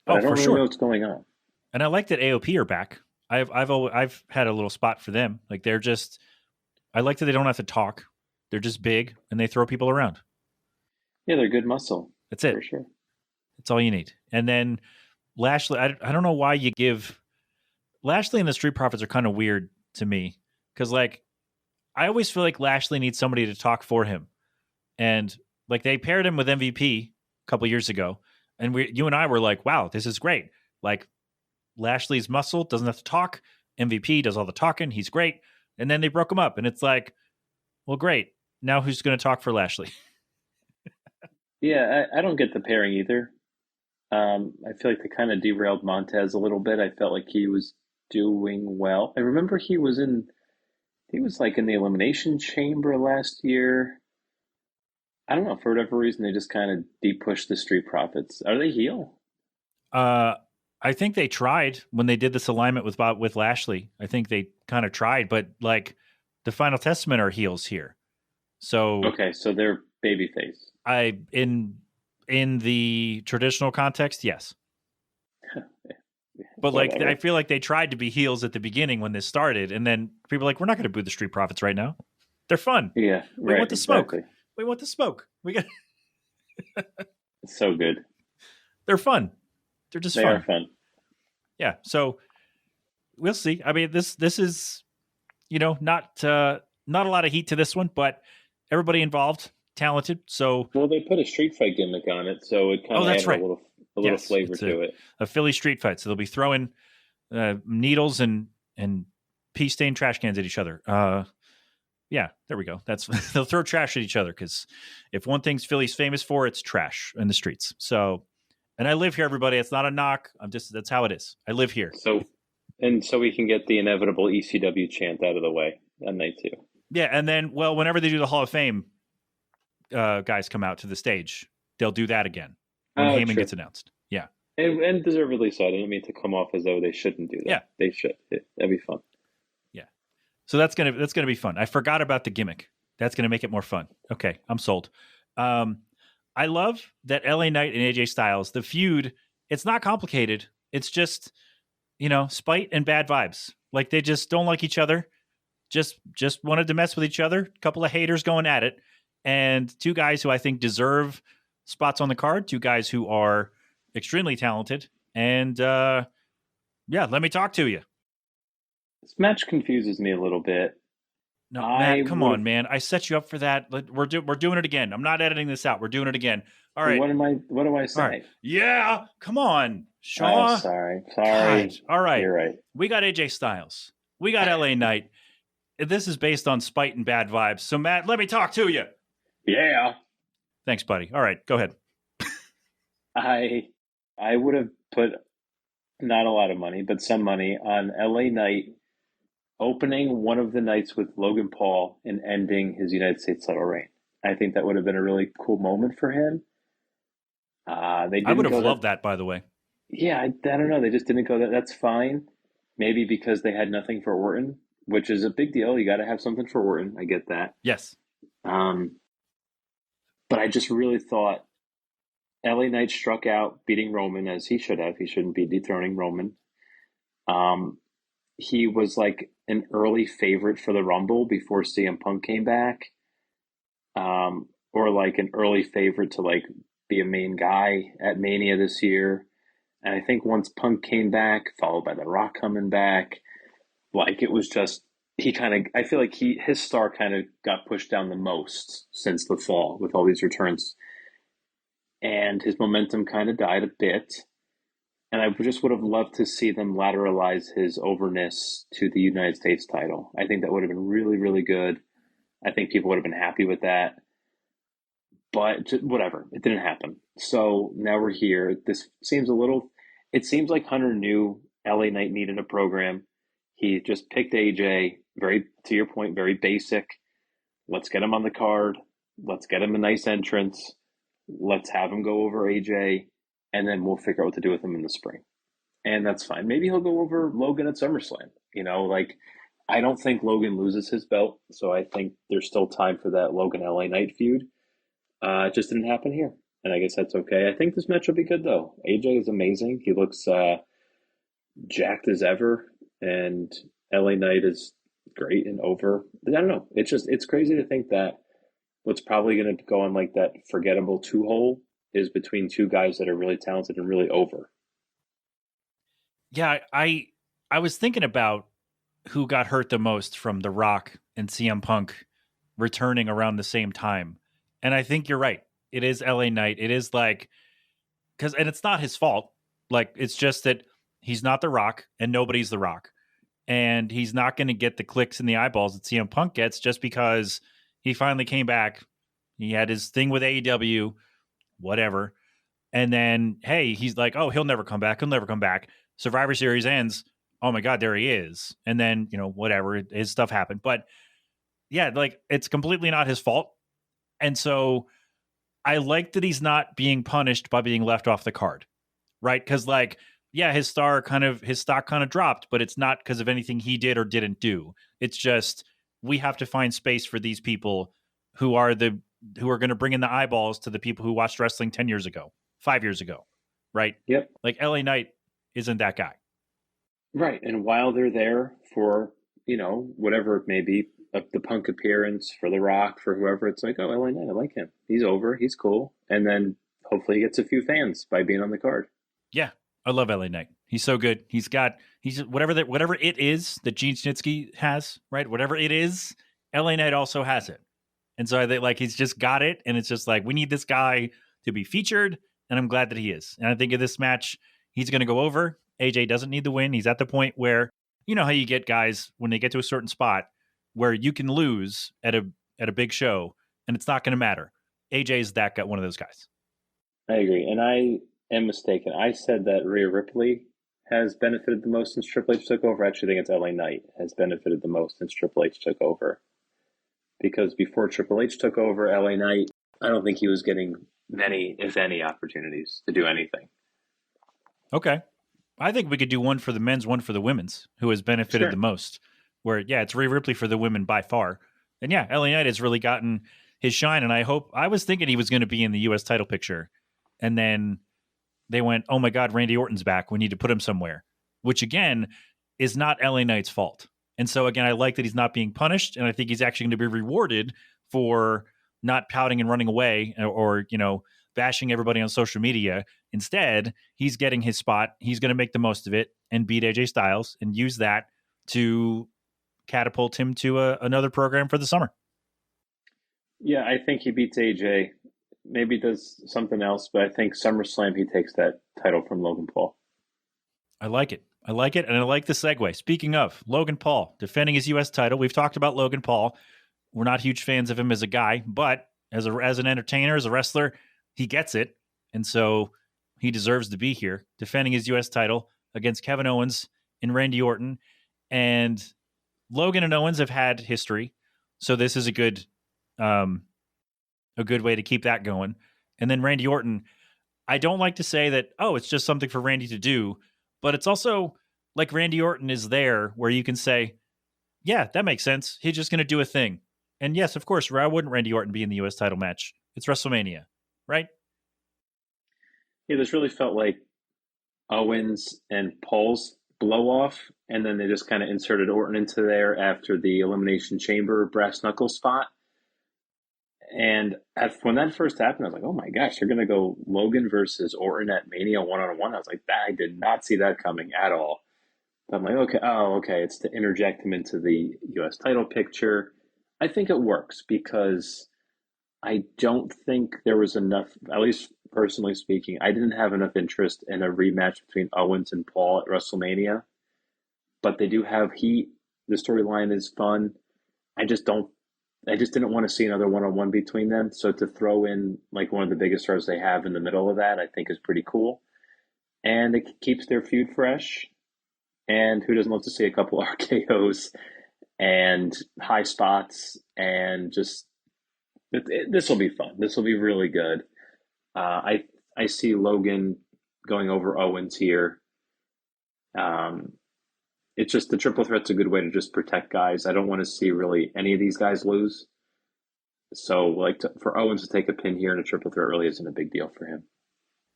But Oh, I for don't really know sure. what's going on. And I like that AOP are back. I've had a little spot for them. Like they're just. I like that they don't have to talk. They're just big and they throw people around. Yeah, they're good muscle That's for it. sure. That's all you need. And then Lashley, I don't know why you give Lashley and the Street Profits are kind of weird to me because like I always feel like Lashley needs somebody to talk for him, and like they paired him with MVP a couple years ago, and you and I were like, wow, this is great. Like Lashley's muscle doesn't have to talk. MVP does all the talking. He's great. And then they broke him up, and it's like, well, great. Now who's going to talk for Lashley? Yeah, I don't get the pairing either. I feel like they kind of derailed Montez a little bit. I felt like he was doing well. I remember he was like in the Elimination Chamber last year. I don't know, for whatever reason, they just kind of de-pushed the Street Profits. Are they heel? Uh, I think they tried when they did this alignment with Lashley. I think they kind of tried, but like the Final Testament are heels here. So Okay, so they're babyface. I in the traditional context, yes. But like I Whatever. feel like they tried to be heels at the beginning when this started, and then people are like, we're not going to boo the Street Profits right now. They're fun. Yeah, We right, want the smoke. exactly. We want the smoke. We got. It's so good. They're fun. They're just They fun. are fun. Yeah. So we'll see. I mean, this is not a lot of heat to this one, but everybody involved talented. So Well, they put a street fight gimmick on it, so it kind of that's added right. a little Yes, flavor it's to it. a Philly street fight. So they'll be throwing needles and pea stained trash cans at each other. Yeah, there we go. That's they'll throw trash at each other because if one thing's Philly's famous for, it's trash in the streets. So, and I live here, everybody. It's not a knock. That's how it is. I live here. So we can get the inevitable ECW chant out of the way on night two. Yeah, and then whenever they do the Hall of Fame, guys come out to the stage, they'll do that again when Heyman gets announced. Yeah, And deservedly so. I didn't mean to come off as though they shouldn't do that. Yeah. They should. That'd be fun. yeah. So that's gonna be fun. I forgot about the gimmick. That's gonna make it more fun. Okay, I'm sold. I love that LA Knight and AJ Styles, the feud. It's not complicated. It's just spite and bad vibes. Like they just don't like each other. Just wanted to mess with each other. A couple of haters going at it, and two guys who I think deserve spots on the card. Two guys who are extremely talented. And let me talk to you. This match confuses me a little bit. No, I Matt, come would've- on, man. I set you up for that. We're doing it again. I'm not editing this out. We're doing it again. All right. What do I say? All right. Yeah. Come on, Oh, Shaw. sorry. God. All right. You're right. We got AJ Styles. We got LA Knight. This is based on spite and bad vibes. So, Matt, let me talk to you. Yeah. Thanks, buddy. All right. Go ahead. I would have put not a lot of money, but some money on LA Knight opening one of the nights with Logan Paul and ending his United States title reign. I think that would have been a really cool moment for him. They I would didn't have go loved that, by the way. Yeah, I don't know. They just didn't go that. That's fine. Maybe because they had nothing for Orton, which is a big deal. You got to have something for Orton. I get that. Yes. But I just really thought LA Knight struck out beating Roman as he should have. He shouldn't be dethroning Roman. He was like an early favorite for the Rumble before CM Punk came back, or like an early favorite to like be a main guy at Mania this year. And I think once Punk came back, followed by The Rock coming back, like it was just I feel like his star kind of got pushed down the most since the fall with all these returns, and his momentum kind of died a bit. And I just would have loved to see them lateralize his overness to the United States title. I think that would have been really, really good. I think people would have been happy with that. But whatever, it didn't happen. So now we're here. It seems like Hunter knew LA Knight needed a program. He just picked AJ, to your point, very basic. Let's get him on the card. Let's get him a nice entrance. Let's have him go over AJ. And then we'll figure out what to do with him in the spring. And that's fine. Maybe he'll go over Logan at SummerSlam. I don't think Logan loses his belt, so I think there's still time for that Logan LA Knight feud. It just didn't happen here. And I guess that's okay. I think this match will be good, though. AJ is amazing. He looks jacked as ever. And LA Knight is great and over. I don't know. It's crazy to think that what's probably going to go on like that forgettable two-hole is between two guys that are really talented and really over. Yeah, I was thinking about who got hurt the most from The Rock and CM Punk returning around the same time. And I think you're right. It is LA Knight. It is like, and it's not his fault. Like, it's just that he's not The Rock and nobody's The Rock. And he's not going to get the clicks and the eyeballs that CM Punk gets just because he finally came back. He had his thing with AEW, whatever. And then, hey, he's like, oh, he'll never come back. He'll never come back. Survivor Series ends. Oh my God, there he is. And then, whatever, his stuff happened. But yeah, like it's completely not his fault. And so I like that he's not being punished by being left off the card, right? Because his stock kind of dropped, but it's not because of anything he did or didn't do. It's just we have to find space for these people who are going to bring in the eyeballs to the people who watched wrestling 10 years ago, 5 years ago, right? Yep. Like LA Knight isn't that guy. Right. And while they're there for, whatever it may be, the Punk appearance, for The Rock, for whoever, it's like, oh, LA Knight, I like him. He's over. He's cool. And then hopefully he gets a few fans by being on the card. Yeah. I love LA Knight. He's so good. He's whatever it is that Gene Snitsky has, right? Whatever it is, LA Knight also has it. And so I think he's just got it. And it's just like, we need this guy to be featured. And I'm glad that he is. And I think in this match, he's going to go over. AJ doesn't need the win. He's at the point where, you know how you get guys when they get to a certain spot where you can lose at a big show and it's not going to matter. AJ's one of those guys. I agree. And I am mistaken. I said that Rhea Ripley has benefited the most since Triple H took over. I actually think it's LA Knight has benefited the most since Triple H took over. Because before Triple H took over, LA Knight, I don't think he was getting many, if any, opportunities to do anything. Okay. I think we could do one for the men's, one for the women's, who has benefited the most. Where, it's Rhea Ripley for the women by far. And LA Knight has really gotten his shine. And I was thinking he was going to be in the U.S. title picture. And then they went, oh my God, Randy Orton's back. We need to put him somewhere. Which, again, is not LA Knight's fault. And so, again, I like that he's not being punished. And I think he's actually going to be rewarded for not pouting and running away or bashing everybody on social media. Instead, he's getting his spot. He's going to make the most of it and beat AJ Styles and use that to catapult him to another program for the summer. Yeah, I think he beats AJ. Maybe does something else, but I think SummerSlam he takes that title from Logan Paul. I like it. And I like the segue. Speaking of, Logan Paul defending his U.S. title. We've talked about Logan Paul. We're not huge fans of him as a guy, but as an entertainer, as a wrestler, he gets it. And so he deserves to be here defending his U.S. title against Kevin Owens and Randy Orton. And Logan and Owens have had history. So this is a good way to keep that going. And then Randy Orton, I don't like to say that, it's just something for Randy to do, but it's also like Randy Orton is there where you can say, yeah, that makes sense. He's just going to do a thing. And yes, of course, why wouldn't Randy Orton be in the U.S. title match? It's WrestleMania, right? Yeah, this really felt like Owens and Paul's blow off, and then they just kind of inserted Orton into there after the Elimination Chamber brass knuckle spot. And when that first happened, I was like, oh my gosh, they're going to go Logan versus Orton at Mania 1-on-1. I was like, I did not see that coming at all. But I'm like, okay, it's to interject him into the U.S. title picture. I think it works because I don't think there was enough, at least personally speaking, I didn't have enough interest in a rematch between Owens and Paul at WrestleMania. But they do have heat. The storyline is fun. I just didn't want to see another one-on-one between them. So to throw in like one of the biggest stars they have in the middle of that, I think is pretty cool. And it keeps their feud fresh. And who doesn't love to see a couple RKOs and high spots and just this will be fun. This will be really good. I see Logan going over Owens here. It's just the triple threat's a good way to just protect guys. I don't want to see really any of these guys lose. So for Owens to take a pin here in a triple threat really isn't a big deal for him.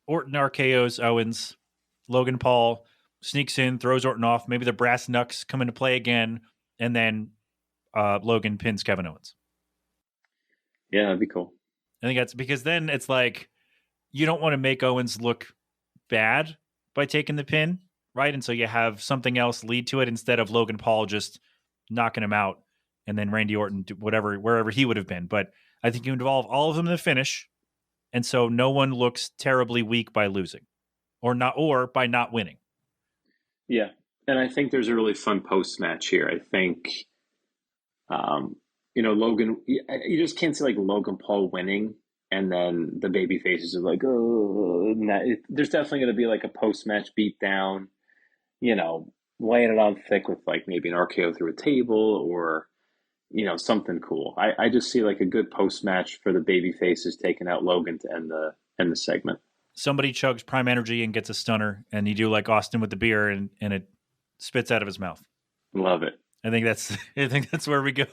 Orton RKO's Owens. Logan Paul sneaks in, throws Orton off. Maybe the brass knucks come into play again, and then Logan pins Kevin Owens. Yeah, that'd be cool. I think that's because then it's like you don't want to make Owens look bad by taking the pin, right? And so you have something else lead to it instead of Logan Paul just knocking him out and then Randy Orton wherever he would have been. But I think you involve all of them in the finish, and so no one looks terribly weak by losing or by not winning. Yeah, and I think there's a really fun post match here. I think, Logan. You just can't see like Logan Paul winning, and then the baby faces are like, oh, there's definitely going to be like a post match beatdown. Laying it on thick with like maybe an RKO through a table or something cool. I just see like a good post match for the baby faces taking out Logan to end the segment. Somebody chugs Prime Energy and gets a stunner, and you do like Austin with the beer, and it spits out of his mouth. Love it. I think that's where we go.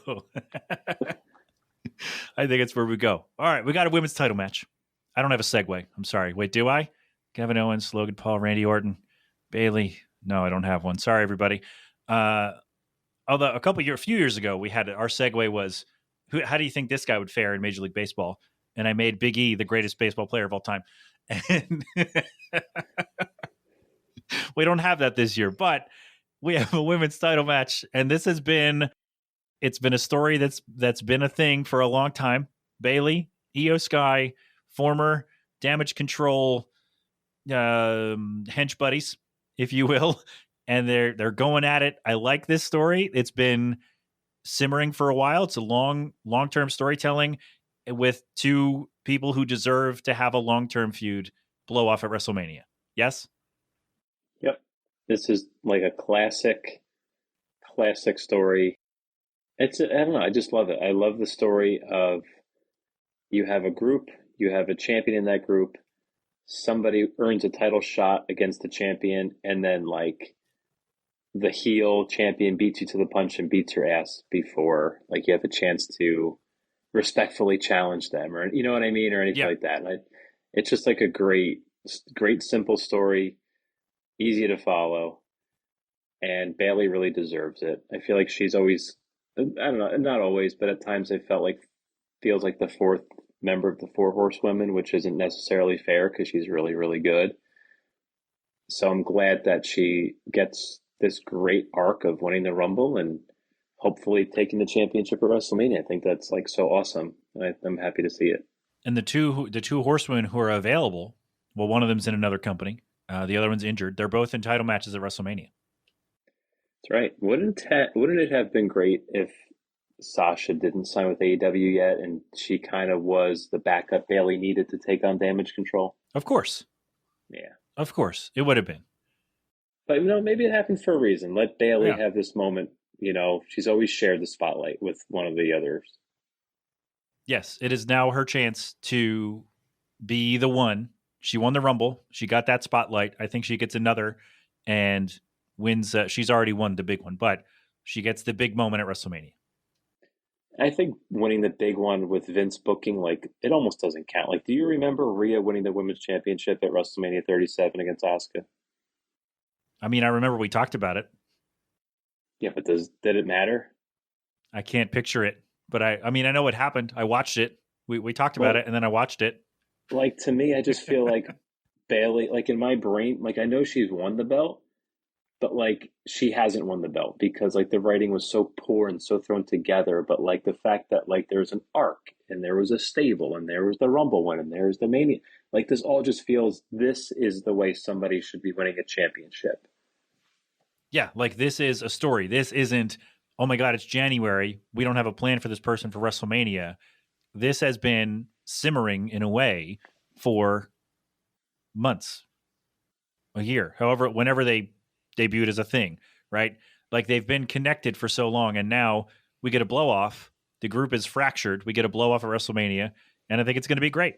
I think it's where we go. All right, we got a women's title match. I don't have a segue. I'm sorry. Wait, do I? Kevin Owens, Logan Paul, Randy Orton, Bayley. No, I don't have one. Sorry, everybody. Although a few years ago, we had our segue was, how do you think this guy would fare in Major League Baseball? And I made Big E the greatest baseball player of all time. And we don't have that this year, but we have a women's title match, and it's been a story that's been a thing for a long time. Bayley, Io Sky, former Damage Control hench buddies, if you will, and they're going at it. I like this story. It's been simmering for a while. It's a long-term storytelling with two people who deserve to have a long-term feud blow off at WrestleMania. Yes? Yep. This is like a classic story. I don't know. I just love it. I love the story of you have a group, you have a champion in that group, somebody earns a title shot against the champion, and then like the heel champion beats you to the punch and beats your ass before like you have a chance to respectfully challenge them, or you know what I mean, or anything like that. And it's just like a great simple story, easy to follow, and Bayley really deserves it. I feel like she's always, I don't know, not always, but at times I feels like the fourth member of the Four Horsewomen, which isn't necessarily fair because she's really, really good. So I'm glad that she gets this great arc of winning the Rumble and hopefully taking the championship at WrestleMania. I think that's like so awesome. I'm happy to see it. And the two horsewomen who are available, well, one of them's in another company. The other one's injured. They're both in title matches at WrestleMania. That's right. Wouldn't it have been great if Sasha didn't sign with AEW yet and she kind of was the backup Bayley needed to take on Damage Control? Of course. Yeah. Of course. It would have been. But, maybe it happened for a reason. Let Bayley have this moment. She's always shared the spotlight with one of the others. Yes, it is now her chance to be the one. She won the Rumble. She got that spotlight. I think she gets another and wins. She's already won the big one, but she gets the big moment at WrestleMania. I think winning the big one with Vince booking, like, it almost doesn't count. Like, do you remember Rhea winning the women's championship at WrestleMania 37 against Asuka? I mean, I remember we talked about it. Yeah, but did it matter? I can't picture it, but I mean, I know what happened. I watched it. We talked about Well, it, and then I watched it. like, to me, I just feel like Bailey, like, in my brain, like, I know she's won the belt, but like she hasn't won the belt because like the writing was so poor and so thrown together. But like the fact that like there's an arc and there was a stable and there was the Rumble win and there's the Mania, like this all just feels this is the way somebody should be winning a championship. Yeah, like this is a story. This isn't, oh my God, it's January. We don't have a plan for this person for WrestleMania. This has been simmering in a way for months, a year, however, whenever they debuted as a thing, right? Like they've been connected for so long, and now we get a blow off. The group is fractured. We get a blow off at WrestleMania, and I think it's going to be great.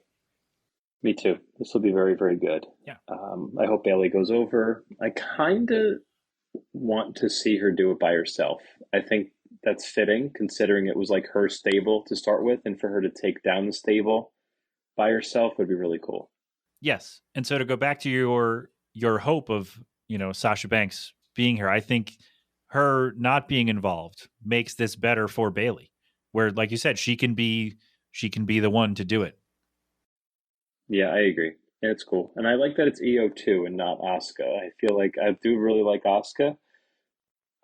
Me too. This will be very, very good. Yeah. I hope Bailey goes over. I kind of want to see her do it by herself. I think that's fitting considering it was like her stable to start with, and for her to take down the stable by herself would be really cool. Yes, and so to go back to your hope of Sasha Banks being here, I think her not being involved makes this better for Bailey, where like you said, she can be the one to do it. Yeah, I agree. It's cool. And I like that it's EO too and not Asuka. I feel like I do really like Asuka.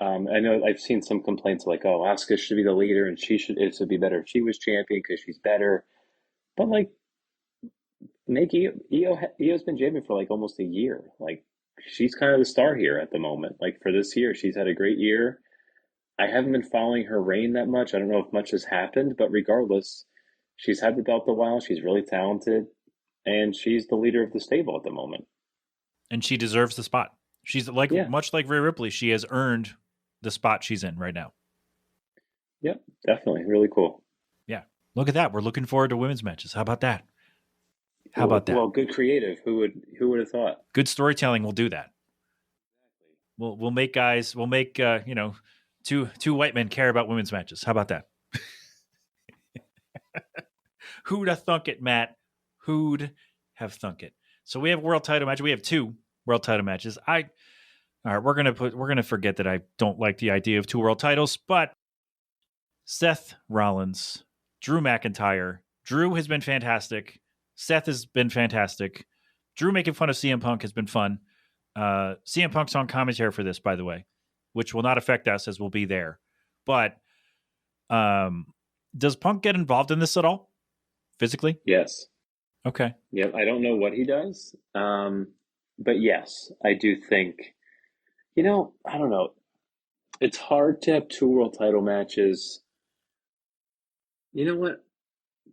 I know I've seen some complaints like, oh, Asuka should be the leader and it should be better if she was champion because she's better. But like, make EO's been champion for like almost a year. Like, she's kind of the star here at the moment. Like, for this year, she's had a great year. I haven't been following her reign that much. I don't know if much has happened, but regardless, she's had the belt a while. She's really talented, and she's the leader of the stable at the moment. And she deserves the spot. She's like much like Rhea Ripley. She has earned the spot she's in right now. Yep, definitely. Really cool. Yeah. Look at that. We're looking forward to women's matches. How about that? How about that? Well, good creative. Who would have thought? Good storytelling will do that. We'll make two white men care about women's matches. How about that? Who'd have thunk it, Matt? Who'd have thunk it? So we have world title match. We have two world title matches. All right, we're gonna forget that I don't like the idea of two world titles, but Seth Rollins, Drew McIntyre. Drew has been fantastic. Seth has been fantastic. Drew making fun of CM Punk has been fun. CM Punk's on commentary for this, by the way, which will not affect us as we'll be there. But does Punk get involved in this at all? Physically? Yes. Okay. Yeah, I don't know what he does. But yes, I do think, I don't know. It's hard to have two world title matches. You know what?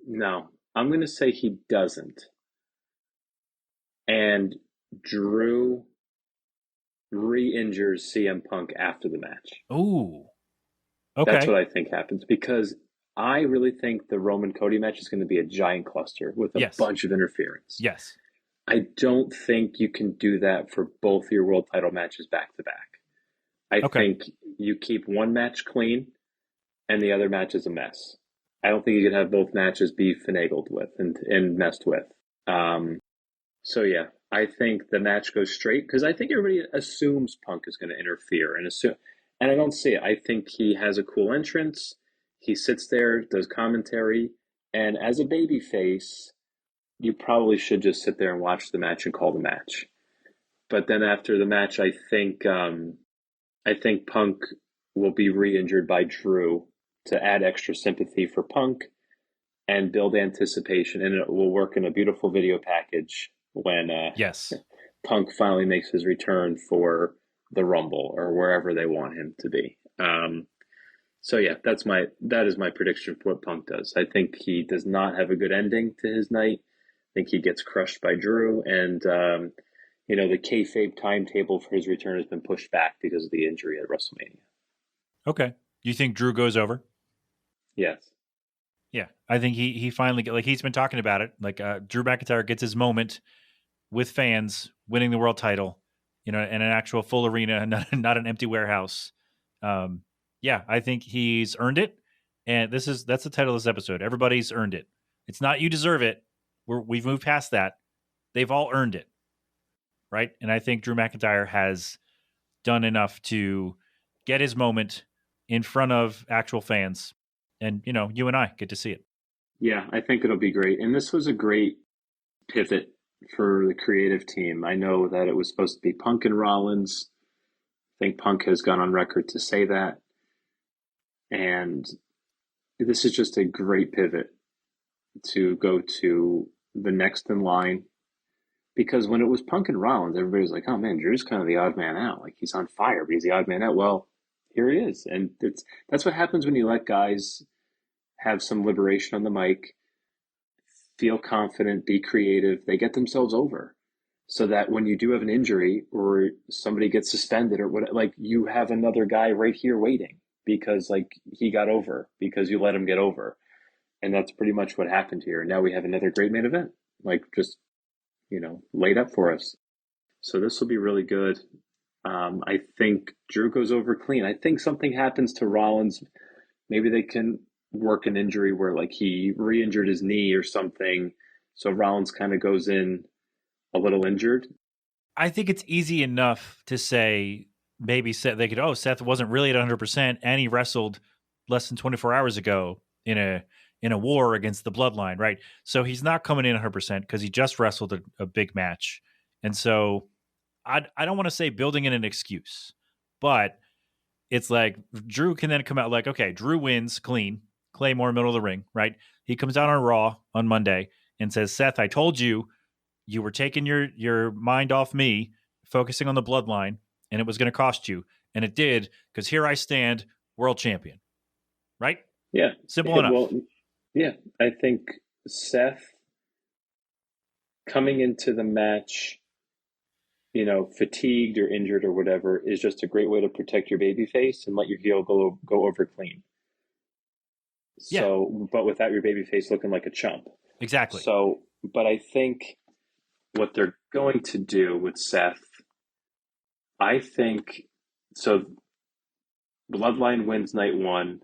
No, I'm going to say he doesn't. And Drew re-injures CM Punk after the match. Ooh. Okay. That's what I think happens because I really think the Roman Cody match is going to be a giant cluster with a bunch of interference. Yes. I don't think you can do that for both your world title matches back to back. I think you keep one match clean and the other match is a mess. I don't think you can have both matches be finagled with and messed with. So yeah, I think the match goes straight because I think everybody assumes Punk is going to interfere and I don't see it. I think he has a cool entrance. He sits there, does commentary, and as a baby face, you probably should just sit there and watch the match and call the match. But then after the match, I think Punk will be re-injured by Drew to add extra sympathy for Punk and build anticipation, and it will work in a beautiful video package when Punk finally makes his return for the Rumble or wherever they want him to be. So yeah, that is my prediction for what Punk does. I think he does not have a good ending to his night. I think he gets crushed by Drew, and the kayfabe timetable for his return has been pushed back because of the injury at WrestleMania. Okay. You think Drew goes over? Yes. Yeah, I think he finally he's been talking about it. Drew McIntyre gets his moment with fans, winning the world title, in an actual full arena, not an empty warehouse. Yeah, I think he's earned it. And that's the title of this episode. Everybody's earned it. It's not you deserve it. We've moved past that. They've all earned it, right? And I think Drew McIntyre has done enough to get his moment in front of actual fans. And, you and I get to see it. Yeah, I think it'll be great. And this was a great pivot for the creative team. I know that it was supposed to be Punk and Rollins. I think Punk has gone on record to say that. And this is just a great pivot to go to the next in line. Because when it was Punk and Rollins, everybody was like, oh man, Drew's kind of the odd man out. Like he's on fire, but he's the odd man out. Well, here he is. And that's what happens when you let guys have some liberation on the mic, feel confident, be creative. They get themselves over so that when you do have an injury or somebody gets suspended or what, like you have another guy right here waiting because like he got over because you let him get over. And that's pretty much what happened here. And now we have another great main event, like just, laid up for us. So this will be really good. I think Drew goes over clean. I think something happens to Rollins. Maybe they can work an injury where like he re-injured his knee or something. So Rollins kind of goes in a little injured. I think it's easy enough to say maybe Seth wasn't really at 100% and he wrestled less than 24 hours ago in a war against the Bloodline, right? So he's not coming in 100% because he just wrestled a big match. And so I don't want to say building in an excuse, but it's like Drew can then come out like, okay, Drew wins clean, Claymore middle of the ring, right? He comes out on Raw on Monday and says, Seth, I told you were taking your mind off me, focusing on the Bloodline, and it was going to cost you. And it did, because here I stand, world champion. Right? Yeah. Simple enough. Well, yeah, I think Seth coming into the match, fatigued or injured or whatever, is just a great way to protect your baby face and let your heel go over clean. Yeah. So, but without your baby face looking like a chump. Exactly. So, but I think what they're going to do with Seth, I think, so Bloodline wins night one,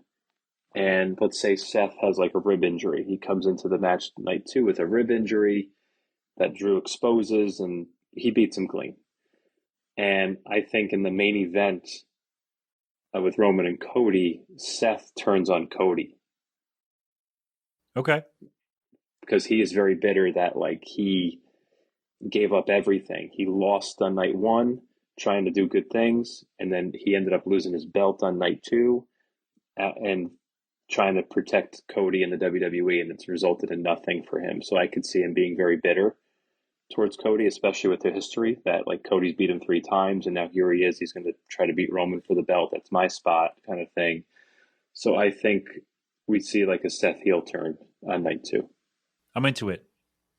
and let's say Seth has like a rib injury. He comes into the match night two with a rib injury that Drew exposes, and he beats him clean. And I think in the main event with Roman and Cody, Seth turns on Cody. Okay. Because he is very bitter that like he gave up everything. He lost on night one trying to do good things, and then he ended up losing his belt on night two and trying to protect Cody in the WWE, and it's resulted in nothing for him. So I could see him being very bitter towards Cody, especially with the history that like Cody's beat him 3 times and now here he is, he's going to try to beat Roman for the belt. That's my spot kind of thing. So I think we see like a Seth heel turn on night 2. I'm into it.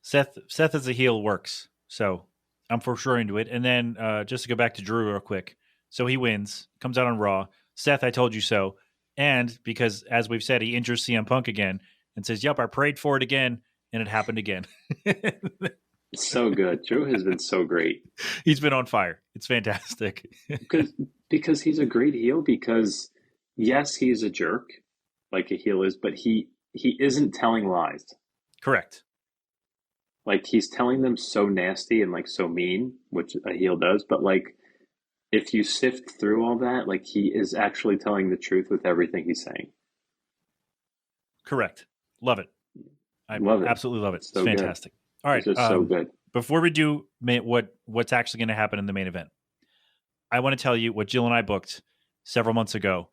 Seth as a heel works. So I'm for sure into it. And then just to go back to Drew real quick. So he wins, comes out on Raw. Seth, I told you so. And because, as we've said, he injures CM Punk again and says, yep, I prayed for it again, and it happened again. So good. Drew has been so great. He's been on fire. It's fantastic. because he's a great heel because, yes, he's a jerk, like a heel is, but he isn't telling lies. Correct. Like, he's telling them so nasty and, like, so mean, which a heel does, but, like, if you sift through all that, like, he is actually telling the truth with everything he's saying. Correct. Love it. I love it. Absolutely love it. It's so fantastic. Good. All right. It's just so good. Before we do what's actually going to happen in the main event, I want to tell you what Jill and I booked several months ago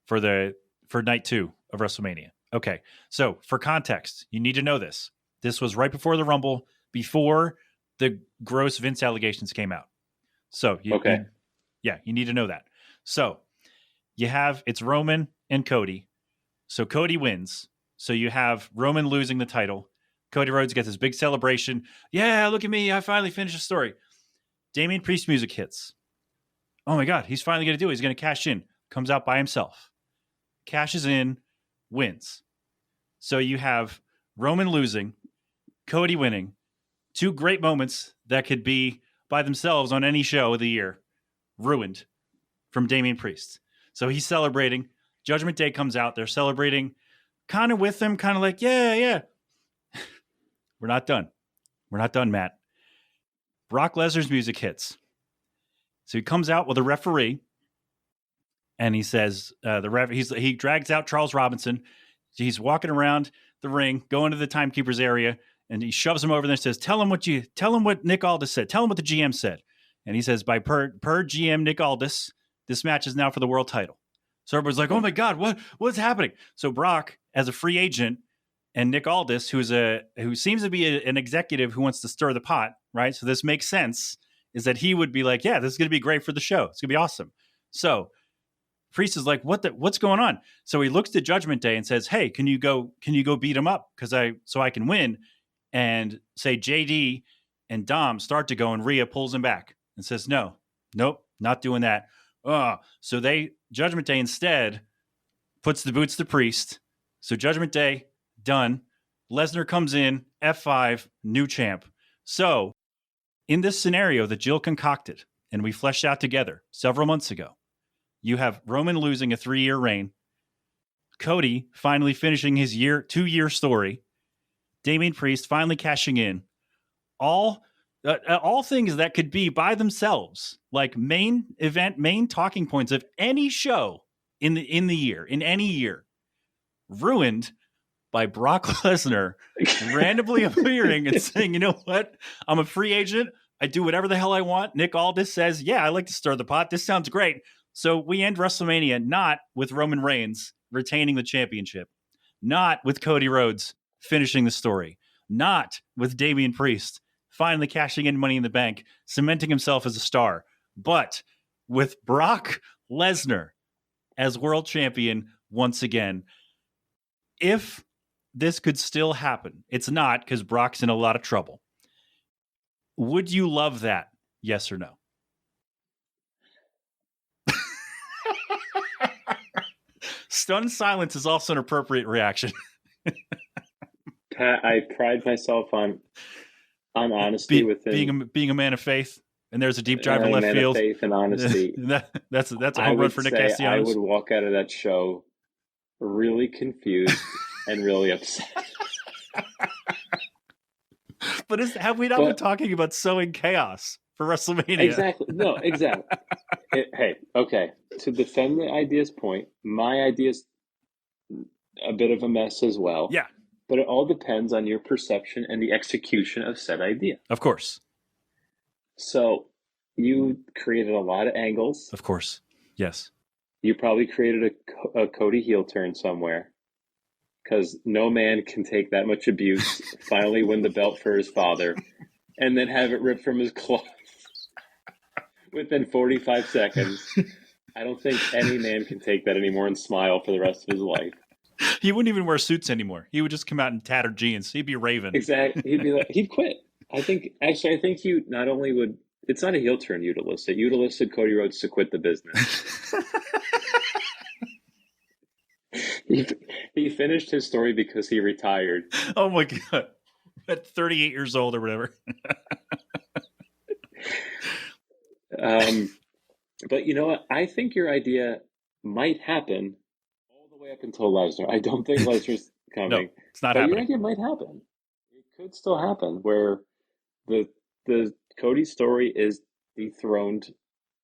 for night 2 of WrestleMania. Okay. So for context, you need to know this. This was right before the Rumble, before the gross Vince allegations came out. So you need to know that. So it's Roman and Cody. So Cody wins. So you have Roman losing the title. Cody Rhodes gets this big celebration. Yeah, look at me. I finally finished the story. Damian Priest music hits. Oh my God, he's finally going to do it. He's going to cash in. Comes out by himself. Cashes in, wins. So you have Roman losing, Cody winning. 2 great moments that could be by themselves on any show of the year. Ruined from Damian Priest. So he's celebrating. Judgment Day comes out. They're celebrating kind of with him, kind of like, yeah. We're not done. We're not done, Matt. Brock Lesnar's music hits. So he comes out with a referee, and he says, he drags out Charles Robinson. He's walking around the ring, going to the timekeeper's area, and he shoves him over there and says, tell him what Nick Aldis said. Tell him what the GM said. And he says, per GM Nick Aldis, this match is now for the world title. So everybody's like, oh my God, what's happening? So Brock, as a free agent, and Nick Aldis, who seems to be an executive who wants to stir the pot, right? So this makes sense, is that he would be like, yeah, this is going to be great for the show. It's going to be awesome. So Priest is like, what's going on? So he looks to Judgment Day and says, hey, can you go beat him up? So I can win. And say JD and Dom start to go, and Rhea pulls him back and says, nope, not doing that. So Judgment Day instead puts the boots to Priest. So Judgment Day, done. Lesnar comes in, F5, new champ. So in this scenario that Jill concocted and we fleshed out together several months ago, you have Roman losing a 3-year reign, Cody finally finishing his 2-year story, Damian Priest finally cashing in, all things that could be by themselves like main talking points of any show in any year, ruined by Brock Lesnar randomly appearing and saying, you know what? I'm a free agent. I do whatever the hell I want. Nick Aldis says, yeah, I like to stir the pot. This sounds great. So we end WrestleMania not with Roman Reigns retaining the championship, not with Cody Rhodes finishing the story, not with Damian Priest finally cashing in Money in the Bank, cementing himself as a star, but with Brock Lesnar as world champion once again. If this could still happen, it's not, because Brock's in a lot of trouble. Would you love that? Yes or no? Stunned silence is also an appropriate reaction. Pat, I pride myself on honesty being a man of faith, and there's a deep drive to left field. Faith and honesty. That's a home run for Nick Castellanos. I would walk out of that show really confused and really upset. But have we not been talking about sowing chaos for WrestleMania? Exactly. No, exactly. Hey, okay. To defend the idea's point, my idea's a bit of a mess as well. Yeah. But it all depends on your perception and the execution of said idea. Of course. So you created a lot of angles. Of course. Yes. You probably created a Cody heel turn somewhere, because no man can take that much abuse, finally win the belt for his father, and then have it ripped from his cloth within 45 seconds. I don't think any man can take that anymore and smile for the rest of his life. He wouldn't even wear suits anymore. He would just come out in tattered jeans. He'd be Raven. Exactly. He'd quit. I think you not only would, it's not a heel turn you'd elicit. You'd elicit Cody Rhodes to quit the business. He finished his story because he retired. Oh my God. At 38 years old or whatever. But you know what? I think your idea might happen all the way up until Lesnar. I don't think Lesnar's coming. No, it's not but happening. Your idea might happen. It could still happen where the Cody story is dethroned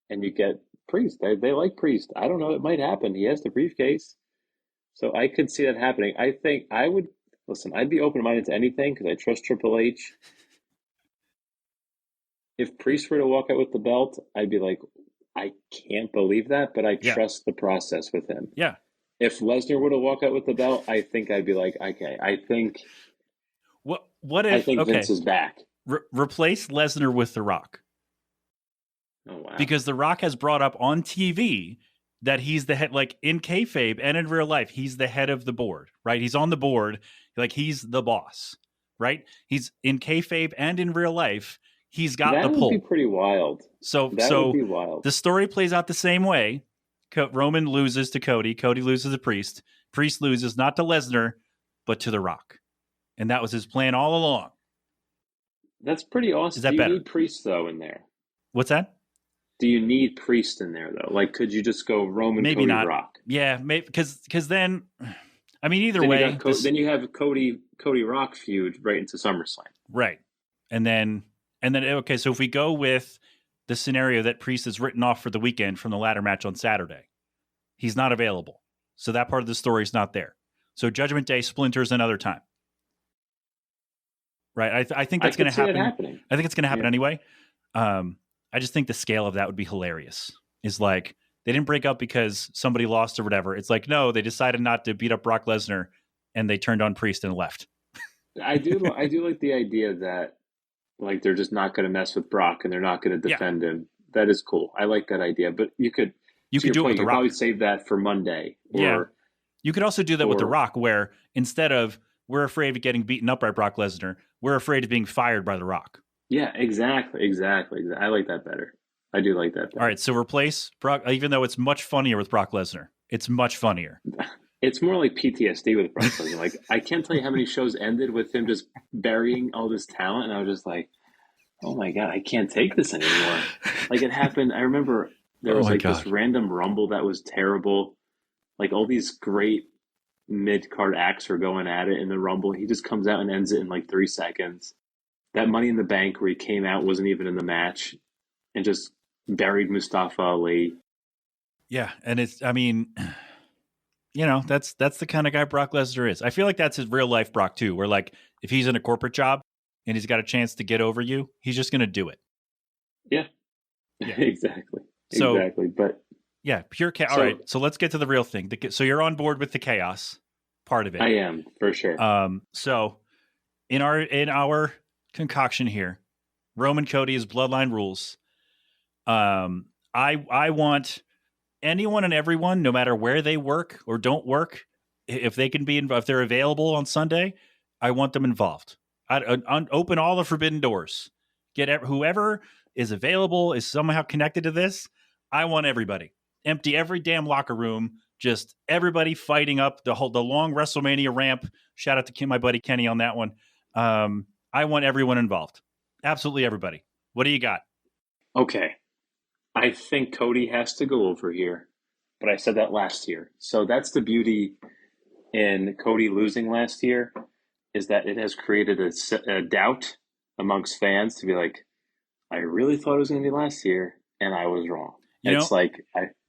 and you get Priest. They like Priest. I don't know. It might happen. He has the briefcase. So I could see that happening. I think I would, listen, I'd be open-minded to anything because I trust Triple H. If Priest were to walk out with the belt, I'd be like, I can't believe that, but I trust the process with him. Yeah. If Lesnar were to walk out with the belt, I think I'd be like, okay, I think Vince is back. Replace Lesnar with The Rock. Oh, wow. Because The Rock has brought up on TV that he's the head, like in kayfabe and in real life, he's the head of the board, right? He's on the board, like he's the boss, right? He's in kayfabe and in real life, he's got the pull. That would be pretty wild. So would be wild. The story plays out the same way. Roman loses to Cody. Cody loses to Priest. Priest loses not to Lesnar, but to The Rock. And that was his plan all along. That's pretty awesome. Is that better? Do you need Priest, though, in there? What's that? Do you need Priest in there, though? Like, could you just go Roman, maybe Cody, not. Rock? Yeah, maybe because then I mean, either then way, then you have Cody Rock feud right into SummerSlam. right, and then okay. So if we go with the scenario that Priest is written off for the weekend from the ladder match on Saturday, he's not available. So that part of the story is not there. So Judgment Day splinters another time. Right. I think that's going to happen. I think it's going to happen anyway. I just think the scale of that would be hilarious. Is like they didn't break up because somebody lost or whatever. It's like, no, they decided not to beat up Brock Lesnar and they turned on Priest and left. I do like the idea that like they're just not going to mess with Brock and they're not going to defend him. That is cool. I like that idea. But you could do it with The Rock. Probably save that for Monday. You could also do that with The Rock, where instead of we're afraid of getting beaten up by Brock Lesnar, we're afraid of being fired by The Rock. Yeah, exactly. I like that better. I do like that better. All right, so replace Brock, even though it's much funnier with Brock Lesnar. It's much funnier. It's more like PTSD with Brock Lesnar. Like, I can't tell you how many shows ended with him just burying all this talent, and I was just like, oh my God, I can't take this anymore. Like, it happened, I remember there was this random Rumble that was terrible. Like, all these great mid-card acts were going at it in the Rumble. He just comes out and ends it in like 3 seconds. That Money in the Bank where he came out wasn't even in the match and just buried Mustafa Ali. Yeah, and it's, I mean, you know, that's the kind of guy Brock Lesnar is. I feel like that's his real life Brock too, where like if he's in a corporate job and he's got a chance to get over you, he's just going to do it. Yeah. Exactly. But yeah, pure chaos. All right, so let's get to the real thing. So you're on board with the chaos part of it. I am, for sure. So in our concoction here, Roman Cody is bloodline rules. I want anyone and everyone, no matter where they work or don't work, if they can be if they're available on Sunday, I want them involved. Open all the forbidden doors. Get whoever is available is somehow connected to this. I want everybody. Empty every damn locker room. Just everybody fighting up the long WrestleMania ramp. Shout out to my buddy Kenny on that one. I want everyone involved. Absolutely everybody. What do you got? Okay. I think Cody has to go over here, but I said that last year. So that's the beauty in Cody losing last year, is that it has created a doubt amongst fans to be like, I really thought it was going to be last year, and I was wrong.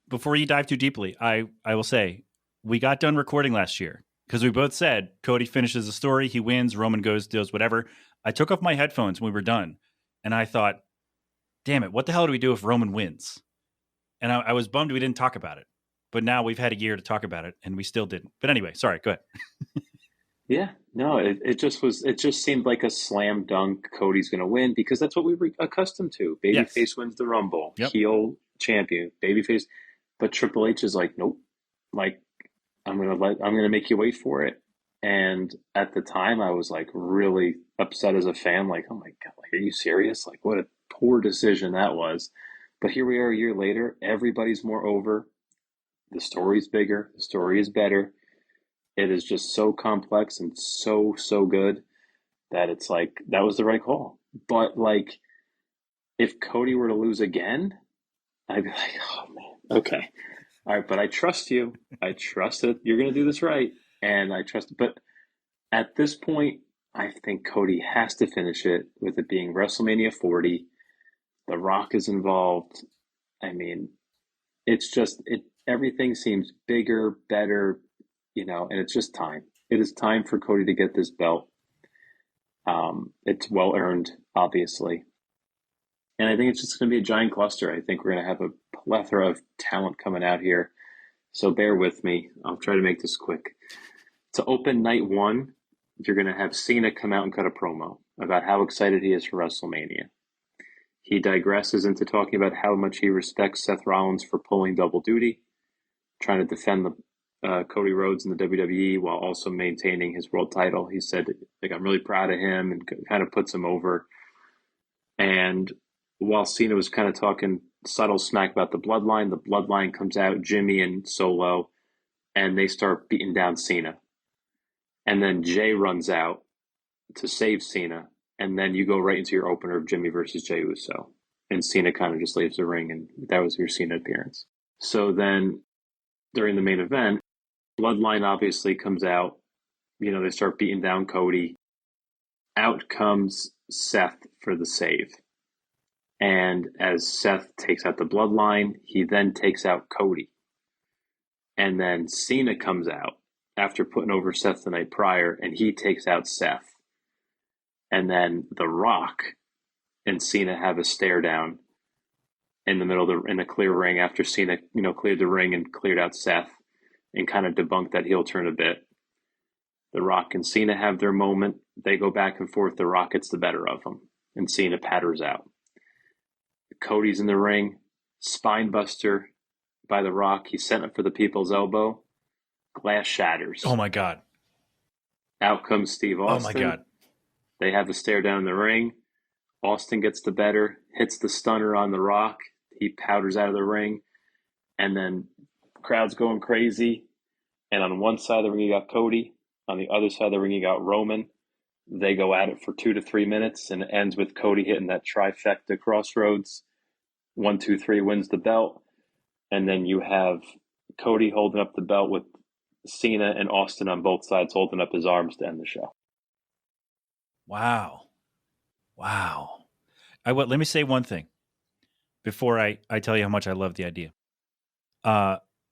Before you dive too deeply, I will say, we got done recording last year because we both said Cody finishes the story, he wins, Roman does whatever. I took off my headphones when we were done, and I thought, damn it, what the hell do we do if Roman wins? And I was bummed we didn't talk about it. But now we've had a year to talk about it, and we still didn't. But anyway, sorry, go ahead. Yeah, no, it just seemed like a slam dunk. Cody's going to win because that's what we were accustomed to. Babyface wins the Rumble, heel champion, babyface. But Triple H is like, nope, like I'm gonna make you wait for it. And at the time, I was like really upset as a fan, like, oh my God, like, are you serious? Like, what a poor decision that was. But here we are a year later. Everybody's more over. The story's bigger. The story is better. It is just so complex and so good that it's like, that was the right call. But like, if Cody were to lose again, I'd be like, oh man, okay. All right, but I trust you. I trust that you're going to do this right. And I trust it. But at this point, I think Cody has to finish it with it being WrestleMania 40. The Rock is involved. I mean, it's just, everything seems bigger, better, you know, and it's just time. It is time for Cody to get this belt. It's well earned, obviously. And I think it's just going to be a giant cluster. I think we're going to have a plethora of talent coming out here. So bear with me. I'll try to make this quick. To open night one, you're going to have Cena come out and cut a promo about how excited he is for WrestleMania. He digresses into talking about how much he respects Seth Rollins for pulling double duty, trying to defend Cody Rhodes in the WWE while also maintaining his world title. He said, like, I'm really proud of him, and kind of puts him over. And while Cena was kind of talking subtle smack about the bloodline comes out, Jimmy and Solo, and they start beating down Cena. And then Jay runs out to save Cena. And then you go right into your opener of Jimmy versus Jey Uso. And Cena kind of just leaves the ring, and that was your Cena appearance. So then during the main event, Bloodline obviously comes out. They start beating down Cody. Out comes Seth for the save. And as Seth takes out the Bloodline, he then takes out Cody. And then Cena comes out after putting over Seth the night prior, and he takes out Seth. And then The Rock and Cena have a stare down in the middle in a clear ring after Cena, cleared the ring and cleared out Seth and kind of debunked that heel turn a bit. The Rock and Cena have their moment. They go back and forth. The Rock gets the better of them, and Cena patters out. Cody's in the ring, spine buster by The Rock. He's sent up for the people's elbow. Glass shatters. Oh my God. Out comes Steve Austin. Oh my God. They have a stare down in the ring. Austin gets the better, hits the stunner on The Rock. He powders out of the ring. And then crowd's going crazy. And on one side of the ring, you got Cody. On the other side of the ring, you got Roman. They go at it for 2 to 3 minutes, and it ends with Cody hitting that trifecta crossroads. 1, 2, 3 wins the belt. And then you have Cody holding up the belt with Cena and Austin on both sides holding up his arms to end the show. Wow. Let me say one thing before I tell you how much I love the idea.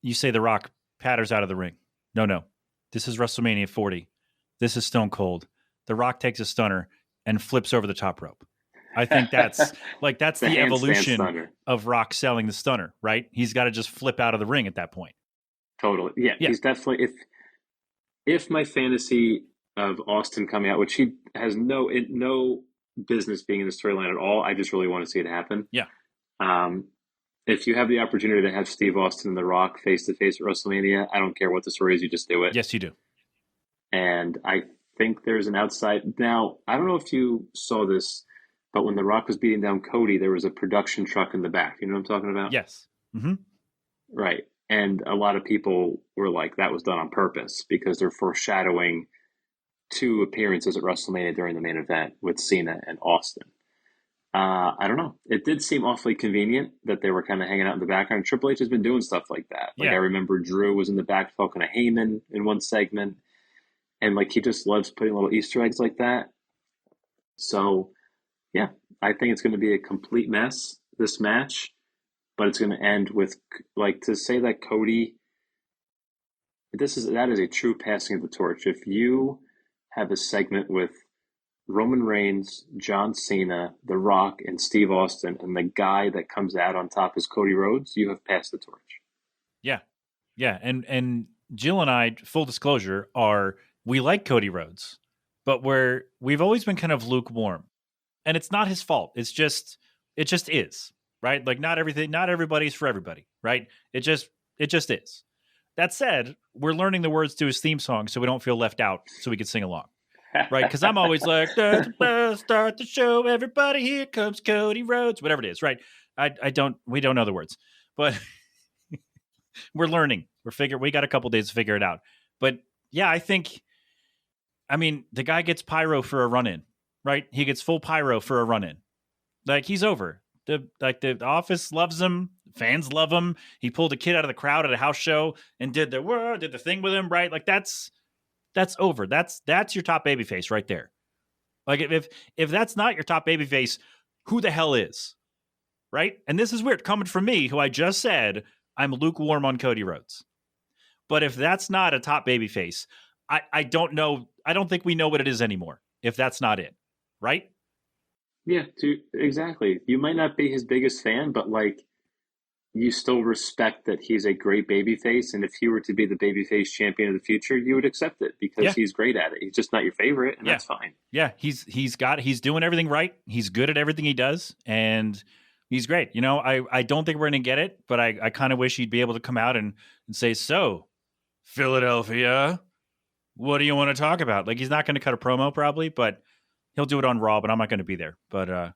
You say The Rock patters out of the ring. No. This is WrestleMania 40. This is Stone Cold. The Rock takes a stunner and flips over the top rope. I think that's the evolution stunner of Rock selling the stunner, right? He's got to just flip out of the ring at that point. Totally. Yeah. He's definitely, if my fantasy of Austin coming out, which he has no business being in the storyline at all, I just really want to see it happen. Yeah. If you have the opportunity to have Steve Austin and The Rock face to face at WrestleMania, I don't care what the story is, you just do it. Yes, you do. And I think there's an outside. Now, I don't know if you saw this, but when The Rock was beating down Cody, there was a production truck in the back. You know what I'm talking about? Yes. Mm-hmm. Right. And a lot of people were like, that was done on purpose because they're foreshadowing 2 appearances at WrestleMania during the main event with Cena and Austin. I don't know. It did seem awfully convenient that they were kind of hanging out in the background. Triple H has been doing stuff like that. I remember Drew was in the back talking to Heyman in one segment. And he just loves putting little Easter eggs like that. So, yeah, I think it's going to be a complete mess, this match. But it's going to end with, to say that Cody, that is a true passing of the torch. If you have a segment with Roman Reigns, John Cena, The Rock, and Steve Austin, and the guy that comes out on top is Cody Rhodes, you have passed the torch. Yeah. And Jill and I, full disclosure, we like Cody Rhodes, but we've always been kind of lukewarm, and it's not his fault. It just is, right? Not everybody's for everybody, right? It just is. That said, we're learning the words to his theme song so we don't feel left out, so we can sing along. Right, because I'm always like, start the show, everybody, here comes Cody Rhodes, whatever it is, right? We don't know the words, but we're learning. We got a couple days to figure it out. But yeah, the guy gets pyro for a run-in, right? He gets full pyro for a run-in. He's over. The office loves him. Fans love him. He pulled a kid out of the crowd at a house show and did the thing with him, right? That's over. That's your top babyface right there. If that's not your top babyface, who the hell is? Right? And this is weird coming from me, who I just said I'm lukewarm on Cody Rhodes. But if that's not a top babyface, I don't know. I don't think we know what it is anymore if that's not it. Right? Yeah, exactly. You might not be his biggest fan, but you still respect that he's a great babyface, and if he were to be the babyface champion of the future, you would accept it because he's great at it. He's just not your favorite, and that's fine. Yeah, he's doing everything right. He's good at everything he does, and he's great. I don't think we're going to get it, but I kind of wish he'd be able to come out and say, so, Philadelphia, what do you want to talk about? He's not going to cut a promo probably, but he'll do it on Raw, but I'm not going to be there. But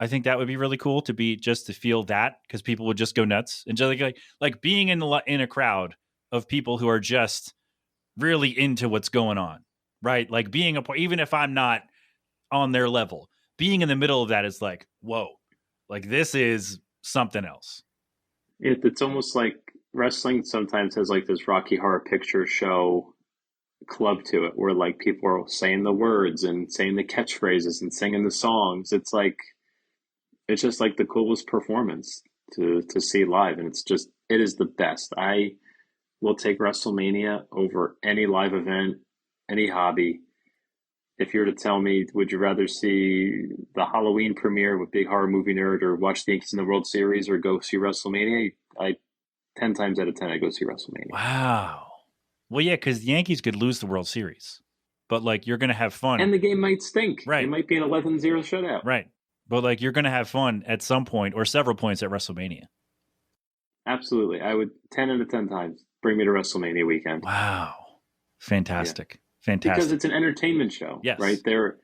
I think that would be really cool to feel that, because people would just go nuts and just like being in a crowd of people who are just really into what's going on, right? Being even if I'm not on their level, being in the middle of that is whoa, this is something else. It's almost like wrestling sometimes has like this Rocky Horror Picture Show club to it, where like people are saying the words and saying the catchphrases and singing the songs. It's just like the coolest performance to see live, and it is the best. I will take WrestleMania over any live event, any hobby. If you were to tell me, would you rather see the Halloween premiere with Big Horror Movie Nerd, or watch the Yankees in the World Series, or go see WrestleMania? 10 times out of 10, I go see WrestleMania. Wow. Well, yeah, because the Yankees could lose the World Series, but like you're going to have fun. And the game might stink. Right. It might be an 11-0 shutout. Right. But like you're going to have fun at some point or several points at WrestleMania. Absolutely. I would 10 out of 10 times bring me to WrestleMania weekend. Wow. Fantastic. Yeah. Fantastic. Because it's an entertainment show. Yes. Right? They're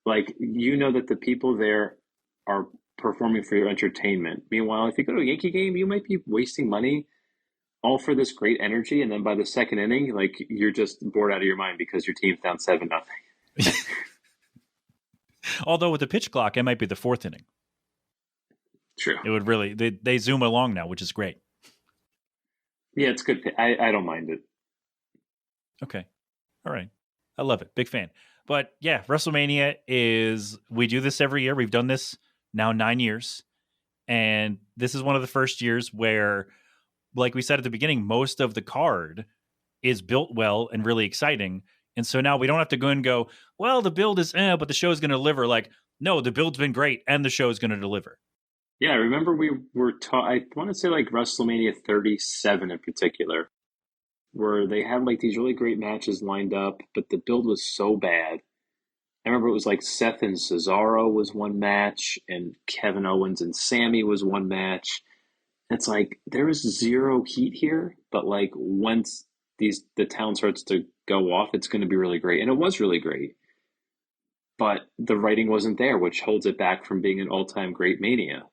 like, that the people there are performing for your entertainment. Meanwhile, if you go to a Yankee game, you might be wasting money all for this great energy, and then by the second inning, like you're just bored out of your mind because your team's down 7-0. Although with the pitch clock, it might be the fourth inning. True. It would really they zoom along now, which is great. Yeah, it's good. I don't mind it. Okay. All right. I love it. Big fan. But yeah, WrestleMania we do this every year. We've done this now 9 years. And this is one of the first years where, like we said at the beginning, most of the card is built well and really exciting. And so now we don't have to go and go, well, the build is, but the show's going to deliver. Like, no, the build's been great and the show's going to deliver. Yeah, I remember we were taught, I want to say like WrestleMania 37 in particular, where they had like these really great matches lined up, but the build was so bad. I remember it was like Seth and Cesaro was one match, and Kevin Owens and Sammy was one match. It's like there is zero heat here, but like once the town starts to go off, it's going to be really great. And it was really great. But the writing wasn't there, which holds it back from being an all-time great Mania.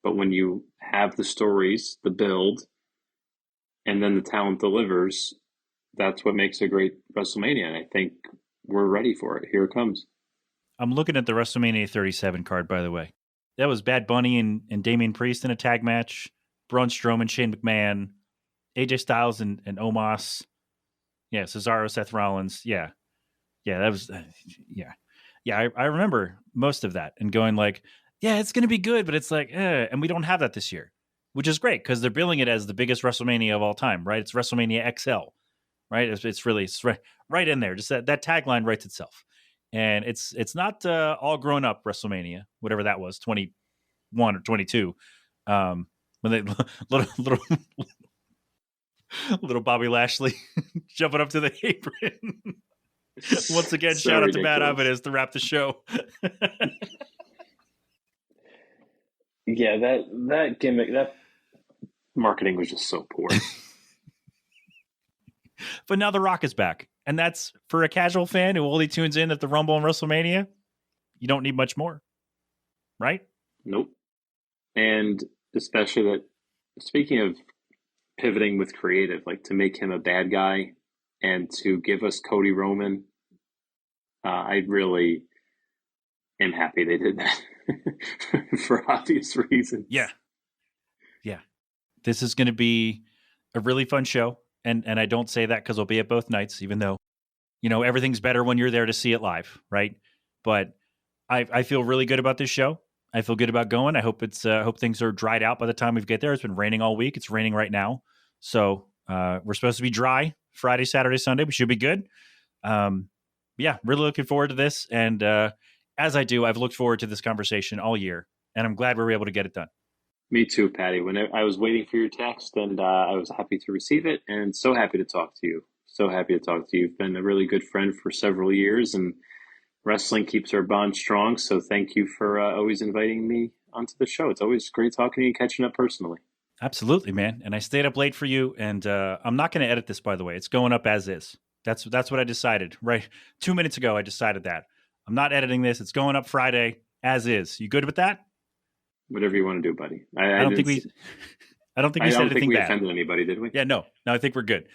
But when you have the stories, the build, and then the talent delivers, that's what makes a great WrestleMania. And I think we're ready for it. Here it comes. I'm looking at the WrestleMania 37 card, by the way. That was Bad Bunny and Damian Priest in a tag match, Braun Strowman, Shane McMahon, AJ Styles and Omos. Yeah, Cesaro, Seth Rollins. Yeah. Yeah, that was, yeah. Yeah, I remember most of that and going like, yeah, it's going to be good, but it's like, and we don't have that this year, which is great because they're billing it as the biggest WrestleMania of all time, right? It's WrestleMania XL, right? It's really right in there. Just that tagline writes itself. And it's not all grown up WrestleMania, whatever that was, 21 or 22. When they little Bobby Lashley jumping up to the apron. Once again, So shout out ridiculous. to Bad Evidence to wrap the show. Yeah, that gimmick, that marketing was just so poor. But now The Rock is back. And that's for a casual fan who only tunes in at the Rumble and WrestleMania. You don't need much more. Right? Nope. And especially that, speaking of pivoting with creative, like to make him a bad guy and to give us Cody Roman, I really am happy they did that for obvious reasons. Yeah. Yeah. This is going to be a really fun show. And I don't say that because I'll be at both nights, even though, everything's better when you're there to see it live, right? But I feel really good about this show. I feel good about going. I hope hope things are dried out by the time we get there. It's been raining all week. It's raining right now. So we're supposed to be dry Friday, Saturday, Sunday. We should be good. Yeah, really looking forward to this. And as I do, I've looked forward to this conversation all year. And I'm glad we were able to get it done. Me too, Patty. When I was waiting for your text, and I was happy to receive it, and so happy to talk to you. So happy to talk to you. You've been a really good friend for several years, and wrestling keeps our bond strong. So thank you for always inviting me onto the show. It's always great talking to you and catching up personally. Absolutely, man. And I stayed up late for you, and I'm not going to edit this, by the way. It's going up as is. That's what I decided. Right 2 minutes ago, I decided that. I'm not editing this. It's going up Friday as is. You good with that? Whatever you want to do, buddy. I don't think we said anything bad. Offended anybody, did we? Yeah, no, I think we're good.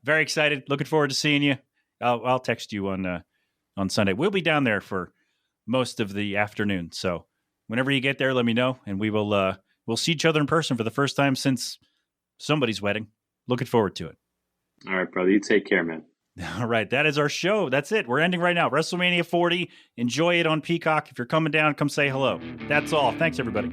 Very excited. Looking forward to seeing you. I'll text you on Sunday. We'll be down there for most of the afternoon. So whenever you get there, let me know, and we'll see each other in person for the first time since somebody's wedding. Looking forward to it. All right, brother. You take care, man. All right, that is our show. That's it. We're ending right now. WrestleMania 40. Enjoy it on Peacock. If you're coming down, come say hello. That's all. Thanks, everybody.